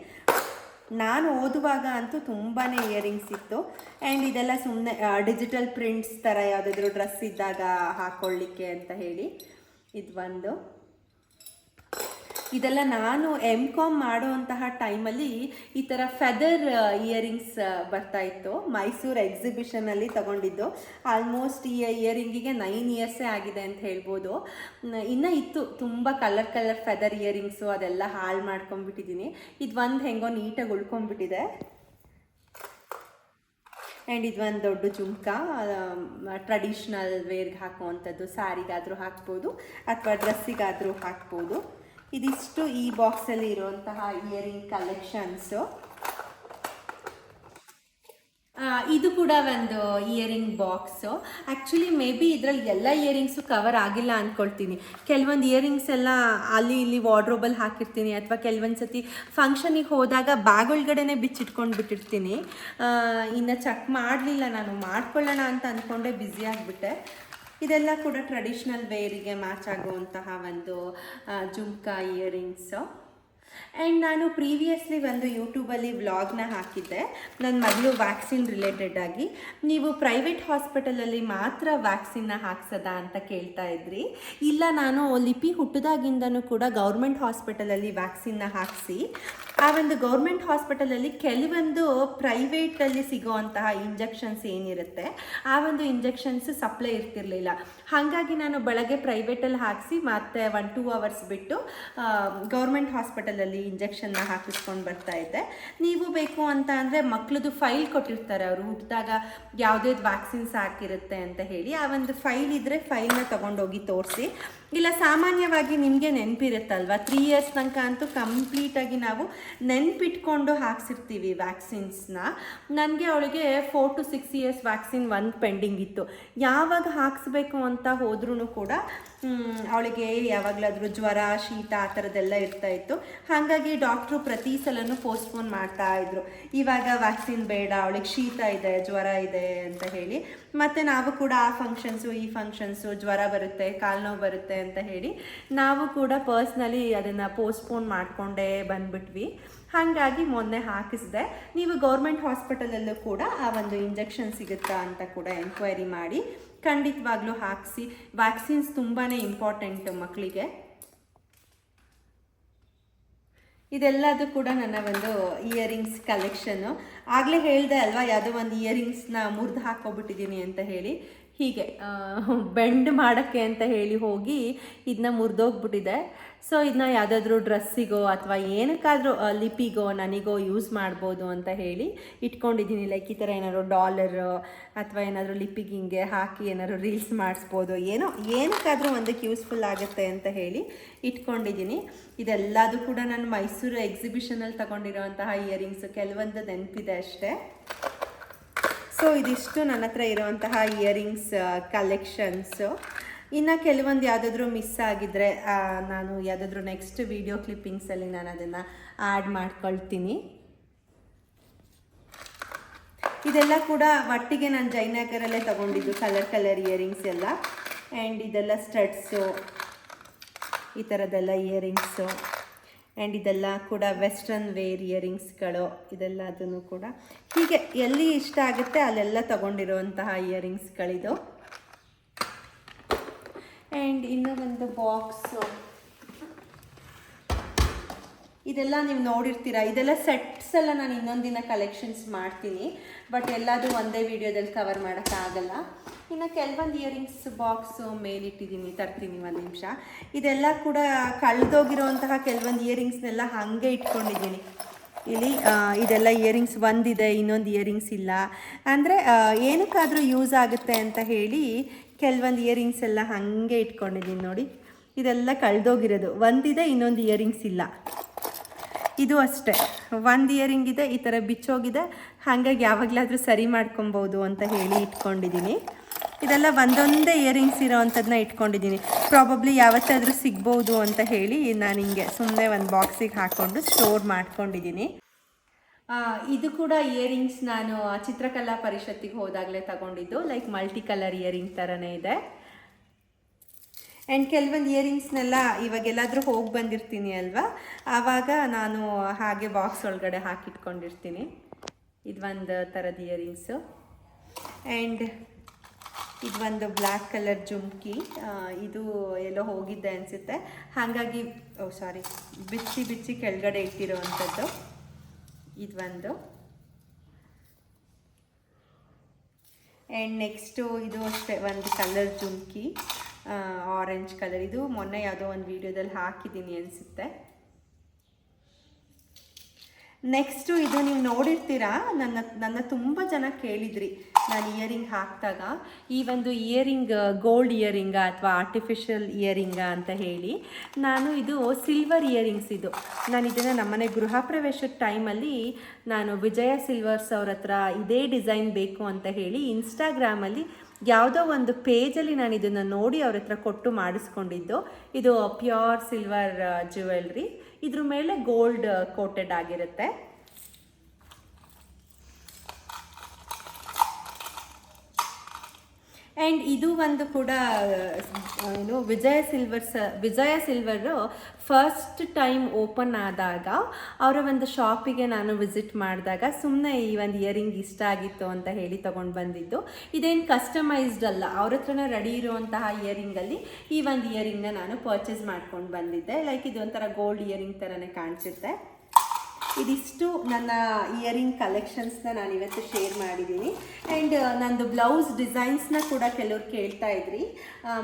ನಾನು ಓದುವಾಗ ಅಂತೂ ತುಂಬಾ ಇಯರಿಂಗ್ಸ್ ಇತ್ತು. ಆ್ಯಂಡ್ ಇದೆಲ್ಲ ಸುಮ್ಮನೆ ಡಿಜಿಟಲ್ ಪ್ರಿಂಟ್ಸ್ ಥರ ಯಾವುದಾದ್ರೂ ಡ್ರೆಸ್ ಇದ್ದಾಗ ಹಾಕ್ಕೊಳ್ಳಿಕ್ಕೆ ಅಂತ ಹೇಳಿ ಇದೆಲ್ಲ ನಾನು MCOM ಮಾಡುವಂತಹ ಟೈಮಲ್ಲಿ ಈ ಥರ ಫೆದರ್ ಇಯರಿಂಗ್ಸ್ ಬರ್ತಾಯಿತ್ತು. ಮೈಸೂರು ಎಕ್ಸಿಬಿಷನಲ್ಲಿ ತಗೊಂಡಿದ್ದು. ಆಲ್ಮೋಸ್ಟ್ ಈ ಇಯರಿಂಗಿಗೆ 9 ಇಯರ್ಸೇ ಆಗಿದೆ ಅಂತ ಹೇಳ್ಬೋದು. ಇನ್ನೂ ಇತ್ತು ತುಂಬ ಕಲರ್ ಫೆದರ್ ಇಯರಿಂಗ್ಸು, ಅದೆಲ್ಲ ಹಾಳು ಮಾಡ್ಕೊಂಬಿಟ್ಟಿದ್ದೀನಿ. ಇದು ಹೆಂಗೋ ನೀಟಾಗಿ ಉಳ್ಕೊಂಬಿಟ್ಟಿದೆ. ಆ್ಯಂಡ್ ಇದೊಂದು ದೊಡ್ಡ ಜುಮ್ಕ, ಟ್ರೆಡಿಷ್ನಲ್ ವೇರ್ಗೆ ಹಾಕುವಂಥದ್ದು, ಸ್ಯಾರಿಗಾದರೂ ಹಾಕ್ಬೋದು ಅಥವಾ ಡ್ರೆಸ್ಸಿಗಾದರೂ ಹಾಕ್ಬೋದು. ಇದಿಷ್ಟು ಈ ಬಾಕ್ಸಲ್ಲಿ ಇರುವಂತಹ ಇಯರಿಂಗ್ ಕಲೆಕ್ಷನ್ಸು. ಇದು ಕೂಡ ಒಂದು earring box. Actually may be ಇದರಲ್ಲಿ ಎಲ್ಲ ಇಯರಿಂಗ್ಸು ಕವರ್ ಆಗಿಲ್ಲ ಅಂದ್ಕೊಳ್ತೀನಿ. ಕೆಲವೊಂದು ಇಯರಿಂಗ್ಸ್ ಎಲ್ಲ ಅಲ್ಲಿ ಇಲ್ಲಿ ವಾರ್ಡ್ರೋಬಲ್ಲಿ ಹಾಕಿರ್ತೀನಿ ಅಥವಾ ಕೆಲವೊಂದು ಸತಿ ಫಂಕ್ಷನಿಗೆ ಹೋದಾಗ ಬ್ಯಾಗ್ ಒಳಗಡೆನೇ ಬಿಚ್ಚಿಟ್ಕೊಂಡು ಇನ್ನು ಚೆಕ್ ಮಾಡಲಿಲ್ಲ ನಾನು. ಮಾಡ್ಕೊಳ್ಳೋಣ ಅಂತ ಅಂದ್ಕೊಂಡೆ ಬ್ಯುಸಿ ಆಗಿಬಿಟ್ಟೆ. ಇದೆಲ್ಲ ಕೂಡ ಟ್ರೆಡಿಷ್ನಲ್ ವೇರಿಗೆ ಮ್ಯಾಚ್ ಆಗುವಂತಹ ಒಂದು ಜುಮ್ಕಾ ಇಯರಿಂಗ್ಸು. ಆ್ಯಂಡ್ ನಾನು ಪ್ರೀವಿಯಸ್ಲಿ ಒಂದು ಯೂಟ್ಯೂಬಲ್ಲಿ ವ್ಲಾಗ್ನ ಹಾಕಿದ್ದೆ ನನ್ನ ಮಗಳು ವ್ಯಾಕ್ಸಿನ್ ರಿಲೇಟೆಡ್ ಆಗಿ. ನೀವು ಪ್ರೈವೇಟ್ ಹಾಸ್ಪಿಟಲಲ್ಲಿ ಮಾತ್ರ ವ್ಯಾಕ್ಸಿನ್ನ ಹಾಕ್ಸೋದಾ ಅಂತ ಕೇಳ್ತಾ ಇದ್ರಿ. ಇಲ್ಲ, ನಾನು ಲಿಪಿ ಹುಟ್ಟಿದಾಗಿಂದನೂ ಕೂಡ ಗೌರ್ಮೆಂಟ್ ಹಾಸ್ಪಿಟಲಲ್ಲಿ ವ್ಯಾಕ್ಸಿನ್ನ ಹಾಕಿಸಿ ಆ ಒಂದು ಗೌರ್ಮೆಂಟ್ ಹಾಸ್ಪಿಟಲಲ್ಲಿ ಕೆಲವೊಂದು ಪ್ರೈವೇಟಲ್ಲಿ ಸಿಗೋವಂತಹ ಇಂಜೆಕ್ಷನ್ಸ್ ಏನಿರುತ್ತೆ ಆ ಒಂದು ಇಂಜೆಕ್ಷನ್ಸ್ ಸಪ್ಲೈ ಇರ್ತಿರಲಿಲ್ಲ. ಹಾಗಾಗಿ ನಾನು ಬೆಳಗ್ಗೆ ಪ್ರೈವೇಟಲ್ಲಿ ಹಾಕಿಸಿ ಮತ್ತೆ 1-2 ಅವರ್ಸ್ ಬಿಟ್ಟು ಗೌರ್ಮೆಂಟ್ ಹಾಸ್ಪಿಟಲಲ್ಲಿ ಇಂಜೆಕ್ಷನ್ನ ಹಾಕಿಸ್ಕೊಂಡು ಬರ್ತಾ ಇದ್ದೆ. ನೀವು ಬೇಕು ಅಂತ ಅಂದರೆ ಮಕ್ಕಳದು ಫೈಲ್ ಕೊಟ್ಟಿರ್ತಾರೆ, ಅವರು ಹುಟ್ಟಿದಾಗ ಯಾವುದೇ ವ್ಯಾಕ್ಸಿನ್ಸ್ ಹಾಕಿರುತ್ತೆ ಅಂತ ಹೇಳಿ. ಆ ಒಂದು ಫೈಲ್ ಇದ್ದರೆ ಫೈಲ್ನ ತೊಗೊಂಡೋಗಿ ತೋರಿಸಿ. ಇಲ್ಲ, ಸಾಮಾನ್ಯವಾಗಿ ನಿಮಗೆ ನೆನಪಿರುತ್ತಲ್ವ, 3 ಇಯರ್ಸ್ ತನಕ ಅಂತೂ ಕಂಪ್ಲೀಟಾಗಿ ನಾವು ನೆನ್ಪಿಟ್ಕೊಂಡು ಹಾಕ್ಸಿರ್ತೀವಿ ವ್ಯಾಕ್ಸಿನ್ಸ್ನ. ನನಗೆ ಅವಳಿಗೆ 4 to 6 ಇಯರ್ಸ್ ವ್ಯಾಕ್ಸಿನ್ ಒಂದು ಪೆಂಡಿಂಗ್ ಇತ್ತು. ಯಾವಾಗ ಹಾಕಿಸ್ಬೇಕು ಅಂತ ಹೋದ್ರೂ ಕೂಡ ಅವಳಿಗೆ ಯಾವಾಗಲಾದರೂ ಜ್ವರ, ಶೀತ ಆ ಥರದ್ದೆಲ್ಲ ಇರ್ತಾಯಿತ್ತು. ಹಾಗಾಗಿ ಡಾಕ್ಟ್ರು ಪ್ರತಿ ಸಲನೂ ಪೋಸ್ಟ್ಪೋನ್ ಮಾಡ್ತಾಯಿದ್ರು. ಇವಾಗ ವ್ಯಾಕ್ಸಿನ್ ಬೇಡ, ಅವಳಿಗೆ ಶೀತ ಇದೆ, ಜ್ವರ ಇದೆ ಅಂತ ಹೇಳಿ. ಮತ್ತು ನಾವು ಕೂಡ ಆ ಫಂಕ್ಷನ್ಸು ಈ ಫಂಕ್ಷನ್ಸು, ಜ್ವರ ಬರುತ್ತೆ, ಕಾಲು ನೋವು ಬರುತ್ತೆ ಅಂತ ಹೇಳಿ ನಾವು ಕೂಡ ಪರ್ಸ್ನಲಿ ಅದನ್ನು ಪೋಸ್ಟ್ಪೋನ್ ಮಾಡಿಕೊಂಡೇ ಬಂದುಬಿಟ್ವಿ. ಹಾಗಾಗಿ ಮೊನ್ನೆ ಹಾಕಿಸಿದೆ. ನೀವು ಗೌರ್ಮೆಂಟ್ ಹಾಸ್ಪಿಟಲಲ್ಲೂ ಕೂಡ ಆ ಒಂದು ಇಂಜೆಕ್ಷನ್ ಸಿಗುತ್ತಾ ಅಂತ ಕೂಡ ಎಂಕ್ವೈರಿ ಮಾಡಿ ಖಂಡಿತವಾಗ್ಲೂ ಹಾಕಿಸಿ. ವ್ಯಾಕ್ಸಿನ್ಸ್ ತುಂಬಾ ಇಂಪಾರ್ಟೆಂಟ್ ಮಕ್ಕಳಿಗೆ. ಇದೆಲ್ಲದು ಕೂಡ ನನ್ನ ಒಂದು ಇಯರಿಂಗ್ಸ್ ಕಲೆಕ್ಷನ್ನು. ಆಗಲೇ ಹೇಳಿದೆ ಅಲ್ವಾ, ಯಾವುದೋ ಒಂದು ಇಯರಿಂಗ್ಸ್ನ ಮುರಿದು ಹಾಕ್ಕೊಬಿಟ್ಟಿದ್ದೀನಿ ಅಂತ ಹೇಳಿ. ಹೀಗೆ ಬೆಂಡ್ ಮಾಡೋಕ್ಕೆ ಅಂತ ಹೇಳಿ ಹೋಗಿ ಇದನ್ನ ಮುರಿದೋಗ್ಬಿಟ್ಟಿದೆ. ಸೊ ಇದನ್ನ ಯಾವುದಾದ್ರೂ ಡ್ರೆಸ್ಸಿಗೋ ಅಥವಾ ಏನಕ್ಕಾದರೂ ಲಿಪಿಗೋ ನನಗೋ ಯೂಸ್ ಮಾಡ್ಬೋದು ಅಂತ ಹೇಳಿ ಇಟ್ಕೊಂಡಿದ್ದೀನಿ. ಲೈಕ್ ಈ ಥರ ಏನಾದ್ರು ಡಾಲರ್ ಅಥವಾ ಏನಾದರೂ ಲಿಪಿಗೆ ಹಿಂಗೆ ಹಾಕಿ ಏನಾದ್ರು ರೀಲ್ಸ್ ಮಾಡಿಸ್ಬೋದು, ಏನಕ್ಕಾದರೂ ಒಂದಕ್ಕೆ ಯೂಸ್ಫುಲ್ ಆಗುತ್ತೆ ಅಂತ ಹೇಳಿ ಇಟ್ಕೊಂಡಿದ್ದೀನಿ. ಇದೆಲ್ಲದೂ ಕೂಡ ನಾನು ಮೈಸೂರು ಎಕ್ಸಿಬಿಷನಲ್ಲಿ ತಗೊಂಡಿರೋವಂತಹ ಇಯರಿಂಗ್ಸು, ಕೆಲವೊಂದು ನೆನಪಿದೆ ಅಷ್ಟೇ. ಸೊ ಇದಿಷ್ಟು ನನ್ನ ಹತ್ರ ಇರುವಂತಹ ಇಯರಿಂಗ್ಸ್ ಕಲೆಕ್ಷನ್ಸು. ಇನ್ನು ಕೆಲವೊಂದು ಯಾವುದಾದ್ರೂ ಮಿಸ್ ಆಗಿದ್ದರೆ ನಾನು ಯಾವುದಾದ್ರೂ ನೆಕ್ಸ್ಟ್ ವಿಡಿಯೋ ಕ್ಲಿಪ್ಪಿಂಗ್ಸಲ್ಲಿ ನಾನು ಅದನ್ನು ಆ್ಯಡ್ ಮಾಡ್ಕೊಳ್ತೀನಿ. ಇದೆಲ್ಲ ಕೂಡ ಒಟ್ಟಿಗೆ ನಾನು ಜಯನಗರಲ್ಲೇ ತೊಗೊಂಡಿದ್ದು ಕಲರ್ ಇಯರಿಂಗ್ಸ್ ಎಲ್ಲ. ಆ್ಯಂಡ್ ಇದೆಲ್ಲ ಸ್ಟಡ್ಸು, ಈ ಥರದ್ದೆಲ್ಲ ಇಯರಿಂಗ್ಸು. ಆ್ಯಂಡ್ ಇದೆಲ್ಲ ಕೂಡ ವೆಸ್ಟರ್ನ್ ವೇರ್ ಇಯರಿಂಗ್ಸ್ಗಳು. ಇದೆಲ್ಲ ಅದನ್ನು ಕೂಡ ಹೀಗೆ ಎಲ್ಲಿ ಇಷ್ಟ ಆಗುತ್ತೆ ಅಲ್ಲೆಲ್ಲ ತೊಗೊಂಡಿರುವಂತಹ ಇಯರಿಂಗ್ಸ್ಗಳಿದು. ಆ್ಯಂಡ್ ಇನ್ನೂ ಒಂದು ಬಾಕ್ಸು, ಇದೆಲ್ಲ ನೀವು ನೋಡಿರ್ತೀರ. ಇದೆಲ್ಲ ಸೆಟ್ಸ್ ಎಲ್ಲ ನಾನು ಇನ್ನೊಂದಿನ ಕಲೆಕ್ಷನ್ಸ್ ಮಾಡ್ತೀನಿ, ಬಟ್ ಎಲ್ಲದೂ ಒಂದೇ ವಿಡಿಯೋದಲ್ಲಿ ಕವರ್ ಮಾಡೋಕ್ಕಾಗಲ್ಲ. ಇನ್ನು ಕೆಲವೊಂದು ಇಯರಿಂಗ್ಸ್ ಬಾಕ್ಸು ಮೇಲಿಟ್ಟಿದ್ದೀನಿ, ತರ್ತೀನಿ ಒಂದು ನಿಮಿಷ. ಇದೆಲ್ಲ ಕೂಡ ಕಳೆದೋಗಿರೋಂತಹ ಕೆಲವೊಂದು ಇಯರಿಂಗ್ಸ್ನೆಲ್ಲ ಹಾಗೆ ಇಟ್ಕೊಂಡಿದ್ದೀನಿ ಇಲ್ಲಿ. ಇದೆಲ್ಲ ಇಯರಿಂಗ್ಸ್ ಒಂದಿದೆ, ಇನ್ನೊಂದು ಇಯರಿಂಗ್ಸ್ ಇಲ್ಲ. ಅಂದರೆ ಏನಕ್ಕಾದರೂ ಯೂಸ್ ಆಗುತ್ತೆ ಅಂತ ಹೇಳಿ ಕೆಲವೊಂದು ಇಯರಿಂಗ್ಸ್ ಎಲ್ಲ ಹಾಗೆ ಇಟ್ಕೊಂಡಿದ್ದೀನಿ ನೋಡಿ. ಇದೆಲ್ಲ ಕಳೆದೋಗಿರೋದು, ಒಂದಿದೆ, ಇನ್ನೊಂದು ಇಯರಿಂಗ್ಸ್ ಇಲ್ಲ. ಇದು ಅಷ್ಟೇ, ಒಂದು ಇಯರಿಂಗ್ ಇದೆ, ಈ ಥರ ಬಿಚ್ಚೋಗಿದೆ. ಹಾಗಾಗಿ ಯಾವಾಗಲಾದರೂ ಸರಿ ಮಾಡ್ಕೊಬೋದು ಅಂತ ಹೇಳಿ ಇಟ್ಕೊಂಡಿದ್ದೀನಿ. ಇದೆಲ್ಲ ಒಂದೊಂದೇ ಇಯರಿಂಗ್ಸ್ ಇರೋ ಅಂಥದ್ದನ್ನ ಇಟ್ಕೊಂಡಿದ್ದೀನಿ. ಪ್ರಾಬಬ್ಲಿ ಯಾವತ್ತಾದರೂ ಸಿಗ್ಬೋದು ಅಂತ ಹೇಳಿ ನಾನು ಹಿಂಗೆ ಸುಮ್ಮನೆ ಒಂದು ಬಾಕ್ಸಿಗೆ ಹಾಕ್ಕೊಂಡು ಸ್ಟೋರ್ ಮಾಡ್ಕೊಂಡಿದ್ದೀನಿ. ಇದು ಕೂಡ ಇಯರಿಂಗ್ಸ್ ನಾನು ಚಿತ್ರಕಲಾ ಪರಿಷತ್ತಿಗೆ ಹೋದಾಗಲೇ ತಗೊಂಡಿದ್ದು. ಲೈಕ್ ಮಲ್ಟಿ ಕಲರ್ ಇಯರಿಂಗ್ ಥರನೇ ಇದೆ. ಆ್ಯಂಡ್ ಕೆಲವೊಂದು ಇಯರಿಂಗ್ಸ್ನೆಲ್ಲ ಇವಾಗೆಲ್ಲಾದರೂ ಹೋಗಿ ಬಂದಿರ್ತೀನಿ ಅಲ್ವಾ, ಆವಾಗ ನಾನು ಹಾಗೆ ಬಾಕ್ಸ್ ಒಳಗಡೆ ಹಾಕಿಟ್ಕೊಂಡಿರ್ತೀನಿ. ಇದು ಒಂದು ಥರದ ಇಯರಿಂಗ್ಸು. ಆ್ಯಂಡ್ ಇದು ಒಂದು ಬ್ಲ್ಯಾಕ್ ಕಲರ್ ಜುಮ್ಕಿ. ಇದು ಎಲ್ಲೋ ಹೋಗಿದ್ದೆ ಅನಿಸುತ್ತೆ, ಹಾಗಾಗಿ ಬಿಚ್ಚಿ ಕೆಳಗಡೆ ಇಟ್ಟಿರೋವಂಥದ್ದು. ಇದು ಒಂದು. ಆ್ಯಂಡ್ ನೆಕ್ಸ್ಟು ಇದು ಅಷ್ಟೇ ಒಂದು ಕಲರ್ ಜುಮ್ಕಿ, ಆರೆಂಜ್ ಕಲರ್. ಇದು ಮೊನ್ನೆ ಯಾವುದೋ ಒಂದು ವಿಡಿಯೋದಲ್ಲಿ ಹಾಕಿದ್ದೀನಿ ಅನಿಸುತ್ತೆ. ನೆಕ್ಸ್ಟು ಇದು ನೀವು ನೋಡಿರ್ತೀರಾ, ನನ್ನ ತುಂಬ ಜನ ಕೇಳಿದ್ರಿ ನಾನು ಇಯರಿಂಗ್ ಹಾಕಿದಾಗ ಈ ಒಂದು ಇಯರಿಂಗ್ ಗೋಲ್ಡ್ ಇಯರಿಂಗ ಅಥವಾ ಆರ್ಟಿಫಿಷಿಯಲ್ ಇಯರಿಂಗ ಅಂತ ಹೇಳಿ. ನಾನು ಇದು ಸಿಲ್ವರ್ ಇಯರಿಂಗ್ಸ್. ಇದು ನಾನು ಇದನ್ನು ನಮ್ಮನೆ ಗೃಹ ಪ್ರವೇಶದ ಟೈಮಲ್ಲಿ ನಾನು ವಿಜಯ ಸಿಲ್ವರ್ಸ್ ಅವ್ರ ಹತ್ರ ಇದೇ ಡಿಸೈನ್ ಬೇಕು ಅಂತ ಹೇಳಿ ಇನ್ಸ್ಟಾಗ್ರಾಮಲ್ಲಿ ಯಾವುದೋ ಒಂದು ಪೇಜಲ್ಲಿ ನಾನು ಇದನ್ನು ನೋಡಿ ಅವ್ರ ಹತ್ರ ಕೊಟ್ಟು ಮಾಡಿಸ್ಕೊಂಡಿದ್ದು. ಇದು ಪ್ಯೂರ್ ಸಿಲ್ವರ್ ಜ್ಯುವೆಲ್ರಿ, ಇದ್ರ ಮೇಲೆ ಗೋಲ್ಡ್ ಕೋಟೆಡ್ ಆಗಿರುತ್ತೆ. ಆ್ಯಂಡ್ ಇದು ಒಂದು ಕೂಡ ಏನು ವಿಜಯ ಸಿಲ್ವರು ಫಸ್ಟ್ ಟೈಮ್ ಓಪನ್ ಆದಾಗ ಅವರ ಒಂದು ಶಾಪಿಗೆ ನಾನು ವಿಸಿಟ್ ಮಾಡಿದಾಗ ಸುಮ್ಮನೆ ಈ ಒಂದು ಇಯರಿಂಗ್ ಇಷ್ಟ ಆಗಿತ್ತು ಅಂತ ಹೇಳಿ ತೊಗೊಂಡು ಬಂದಿದ್ದು. ಇದೇನು ಕಸ್ಟಮೈಸ್ಡ್ ಅಲ್ಲ, ಅವ್ರ ಹತ್ರನೇ ರೆಡಿ ಇರುವಂತಹ ಇಯರಿಂಗಲ್ಲಿ ಈ ಒಂದು ಇಯರಿಂಗ್ನ ನಾನು ಪರ್ಚೇಸ್ ಮಾಡ್ಕೊಂಡು ಬಂದಿದ್ದೆ. ಲೈಕ್ ಇದು ಒಂಥರ ಗೋಲ್ಡ್ ಇಯರಿಂಗ್ ಥರನೇ ಕಾಣಿಸುತ್ತೆ. ಇದಿಷ್ಟು ನನ್ನ ಇಯರಿಂಗ್ ಕಲೆಕ್ಷನ್ಸ್ನ ನಾನು ಇವತ್ತು ಶೇರ್ ಮಾಡಿದ್ದೀನಿ. ಆ್ಯಂಡ್ ನಂದು ಬ್ಲೌಸ್ ಡಿಸೈನ್ಸ್ನ ಕೂಡ ಕೆಲವ್ರು ಕೇಳ್ತಾ ಇದ್ರಿ,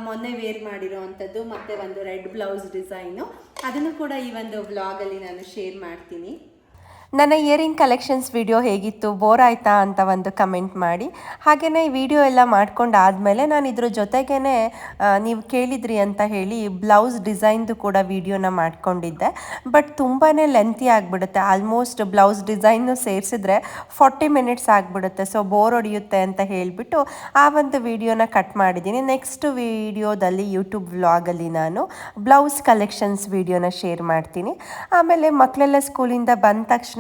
ಮೊನ್ನೆ ವೇರ್ ಮಾಡಿರೋ ಅಂಥದ್ದು ಮತ್ತು ಒಂದು ರೆಡ್ ಬ್ಲೌಸ್ ಡಿಸೈನು, ಅದನ್ನು ಕೂಡ ಈ ಒಂದು ವ್ಲಾಗಲ್ಲಿ ನಾನು ಶೇರ್ ಮಾಡ್ತೀನಿ. ನನ್ನ ಇಯರಿಂಗ್ ಕಲೆಕ್ಷನ್ಸ್ ವಿಡಿಯೋ ಹೇಗಿತ್ತು, ಬೋರ್ ಆಯಿತಾ ಅಂತ ಒಂದು ಕಮೆಂಟ್ ಮಾಡಿ. ಹಾಗೆಯೇ ಈ ವಿಡಿಯೋ ಎಲ್ಲ ಮಾಡ್ಕೊಂಡಾದಮೇಲೆ ನಾನು ಇದ್ರ ಜೊತೆಗೇ ನೀವು ಕೇಳಿದ್ರಿ ಅಂತ ಹೇಳಿ ಬ್ಲೌಸ್ ಡಿಸೈನ್ದು ಕೂಡ ವಿಡಿಯೋನ ಮಾಡ್ಕೊಂಡಿದ್ದೆ. ಬಟ್ ತುಂಬಾ ಲೆಂತಿ ಆಗಿಬಿಡುತ್ತೆ, ಆಲ್ಮೋಸ್ಟ್ ಬ್ಲೌಸ್ ಡಿಸೈನು ಸೇರಿಸಿದ್ರೆ 40 ಮಿನಿಟ್ಸ್ ಆಗಿಬಿಡುತ್ತೆ. ಸೊ ಬೋರ್ ಹೊಡೆಯುತ್ತೆ ಅಂತ ಹೇಳಿಬಿಟ್ಟು ಆ ಒಂದು ವಿಡಿಯೋನ ಕಟ್ ಮಾಡಿದ್ದೀನಿ. ನೆಕ್ಸ್ಟ್ ವಿಡಿಯೋದಲ್ಲಿ ಯೂಟ್ಯೂಬ್ ವ್ಲಾಗಲ್ಲಿ ನಾನು ಬ್ಲೌಸ್ ಕಲೆಕ್ಷನ್ಸ್ ವಿಡಿಯೋನ ಶೇರ್ ಮಾಡ್ತೀನಿ. ಆಮೇಲೆ ಮಕ್ಕಳೆಲ್ಲ ಸ್ಕೂಲಿಂದ ಬಂದ ತಕ್ಷಣ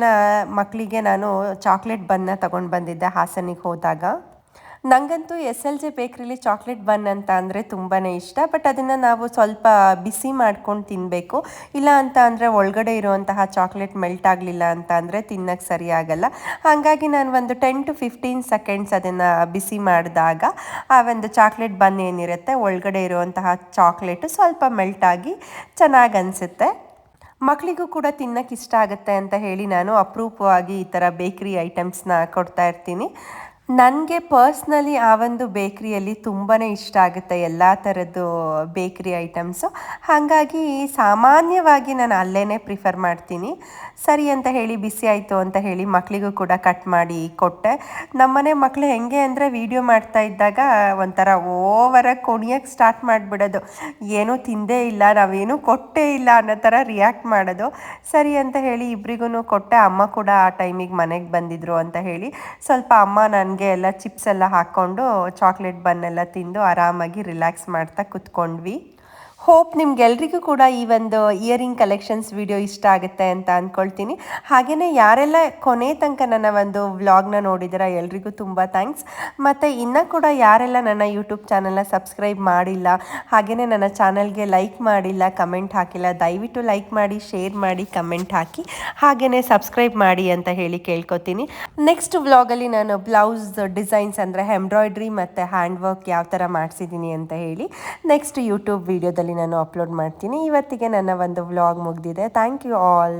ಮಕ್ಕಳಿಗೆ ನಾನು ಚಾಕ್ಲೇಟ್ ಬನ್ನ ತಗೊಂಡು ಬಂದಿದ್ದೆ ಹಾಸನಿಗೆ ಹೋದಾಗ. ನನಗಂತೂ SLJ ಬೇಕ್ರಿಲಿ ಚಾಕ್ಲೇಟ್ ಬನ್ ಅಂತ ಅಂದರೆ ತುಂಬಾ ಇಷ್ಟ. ಬಟ್ ಅದನ್ನು ನಾವು ಸ್ವಲ್ಪ ಬಿಸಿ ಮಾಡ್ಕೊಂಡು ತಿನ್ನಬೇಕು, ಇಲ್ಲ ಅಂತ ಅಂದರೆ ಒಳಗಡೆ ಇರುವಂತಹ ಚಾಕ್ಲೇಟ್ ಮೆಲ್ಟ್ ಆಗಲಿಲ್ಲ ಅಂತ ಅಂದರೆ ತಿನ್ನೋಕ್ಕೆ ಸರಿ ಆಗಲ್ಲ. ಹಾಗಾಗಿ ನಾನು ಒಂದು 10 to 15 ಸೆಕೆಂಡ್ಸ್ ಅದನ್ನು ಬಿಸಿ ಮಾಡಿದಾಗ ಆ ಒಂದು ಚಾಕ್ಲೇಟ್ ಬನ್ ಏನಿರುತ್ತೆ ಒಳಗಡೆ ಇರುವಂತಹ ಚಾಕ್ಲೇಟು ಸ್ವಲ್ಪ ಮೆಲ್ಟಾಗಿ ಚೆನ್ನಾಗಿ ಅನಿಸುತ್ತೆ. ಮಕ್ಕಳಿಗೂ ಕೂಡ ತಿನ್ನೋಕ್ಕೆ ಇಷ್ಟ ಆಗುತ್ತೆ ಅಂತ ಹೇಳಿ ನಾನು ಅಪರೂಪವಾಗಿ ಈ ಥರ ಬೇಕ್ರಿ ಐಟಮ್ಸ್ನ ಕೊಡ್ತಾ ಇರ್ತೀನಿ. ನನಗೆ ಪರ್ಸ್ನಲಿ ಆ ಒಂದು ಬೇಕ್ರಿಯಲ್ಲಿ ತುಂಬಾ ಇಷ್ಟ ಆಗುತ್ತೆ ಎಲ್ಲ ಥರದ್ದು ಬೇಕ್ರಿ ಐಟಮ್ಸು. ಹಾಗಾಗಿ ಸಾಮಾನ್ಯವಾಗಿ ನಾನು ಅಲ್ಲೇ ಪ್ರಿಫರ್ ಮಾಡ್ತೀನಿ. ಸರಿ ಅಂತ ಹೇಳಿ ಬಿಸಿ ಆಯಿತು ಅಂತ ಹೇಳಿ ಮಕ್ಕಳಿಗೂ ಕೂಡ ಕಟ್ ಮಾಡಿ ಕೊಟ್ಟೆ. ನಮ್ಮನೆ ಮಕ್ಕಳು ಹೆಂಗೆ ಅಂದರೆ ವಿಡಿಯೋ ಮಾಡ್ತಾ ಇದ್ದಾಗ ಒಂಥರ ಓವರಾಗಿ ಕುಣಿಯೋಕ್ಕೆ ಸ್ಟಾರ್ಟ್ ಮಾಡಿಬಿಡೋದು, ಏನೂ ತಿಂದೇ ಇಲ್ಲ, ನಾವೇನೂ ಕೊಟ್ಟೇ ಇಲ್ಲ ಅನ್ನೋ ಥರ ರಿಯಾಕ್ಟ್ ಮಾಡೋದು. ಸರಿ ಅಂತ ಹೇಳಿ ಇಬ್ರಿಗೂ ಕೊಟ್ಟೆ. ಅಮ್ಮ ಕೂಡ ಆ ಟೈಮಿಗೆ ಮನೆಗೆ ಬಂದಿದ್ರು ಅಂತ ಹೇಳಿ ಸ್ವಲ್ಪ ಅಮ್ಮ ನನಗೆ ಎಲ್ಲ ಚಿಪ್ಸ್ ಎಲ್ಲ ಹಾಕ್ಕೊಂಡು ಚಾಕ್ಲೇಟ್ ಬನ್ನೆಲ್ಲ ತಿಂದು ಆರಾಮಾಗಿ ರಿಲ್ಯಾಕ್ಸ್ ಮಾಡ್ತಾ ಕೂತ್ಕೊಂಡ್ವಿ. ಹೋಪ್ ನಿಮ್ಗೆಲ್ರಿಗೂ ಕೂಡ ಈ ಒಂದು ಇಯರಿಂಗ್ ಕಲೆಕ್ಷನ್ಸ್ ವಿಡಿಯೋ ಇಷ್ಟ ಆಗುತ್ತೆ ಅಂತ ಅಂದ್ಕೊಳ್ತೀನಿ. ಹಾಗೆಯೇ ಯಾರೆಲ್ಲ ಕೊನೆ ತನಕ ನನ್ನ ಒಂದು ವ್ಲಾಗ್ನ ನೋಡಿದ್ದೀರಾ ಎಲ್ರಿಗೂ ತುಂಬ ಥ್ಯಾಂಕ್ಸ್. ಮತ್ತು ಇನ್ನೂ ಕೂಡ ಯಾರೆಲ್ಲ ನನ್ನ ಯೂಟ್ಯೂಬ್ ಚಾನಲ್ನ ಸಬ್ಸ್ಕ್ರೈಬ್ ಮಾಡಿಲ್ಲ, ಹಾಗೆಯೇ ನನ್ನ ಚಾನಲ್ಗೆ ಲೈಕ್ ಮಾಡಿಲ್ಲ, ಕಮೆಂಟ್ ಹಾಕಿಲ್ಲ, ದಯವಿಟ್ಟು ಲೈಕ್ ಮಾಡಿ, ಶೇರ್ ಮಾಡಿ, ಕಮೆಂಟ್ ಹಾಕಿ, ಹಾಗೆಯೇ ಸಬ್ಸ್ಕ್ರೈಬ್ ಮಾಡಿ ಅಂತ ಹೇಳಿ ಕೇಳ್ಕೊತೀನಿ. ನೆಕ್ಸ್ಟ್ ವ್ಲಾಗಲ್ಲಿ ನಾನು ಬ್ಲೌಸ್ ಡಿಸೈನ್ಸ್ ಅಂದರೆ ಎಂಬ್ರಾಯ್ಡ್ರಿ ಮತ್ತು ಹ್ಯಾಂಡ್ ವರ್ಕ್ ಯಾವ ಥರ ಮಾಡಿಸಿದ್ದೀನಿ ಅಂತ ಹೇಳಿ ನೆಕ್ಸ್ಟ್ ಯೂಟ್ಯೂಬ್ ವೀಡಿಯೋದಲ್ಲಿ ನಾನು ಅಪ್ಲೋಡ್ ಮಾಡ್ತೀನಿ. ಇವತ್ತಿಗೆ ನನ್ನ ಒಂದು ವ್ಲಾಗ್ ಮುಗಿದಿದೆ. Thank you all.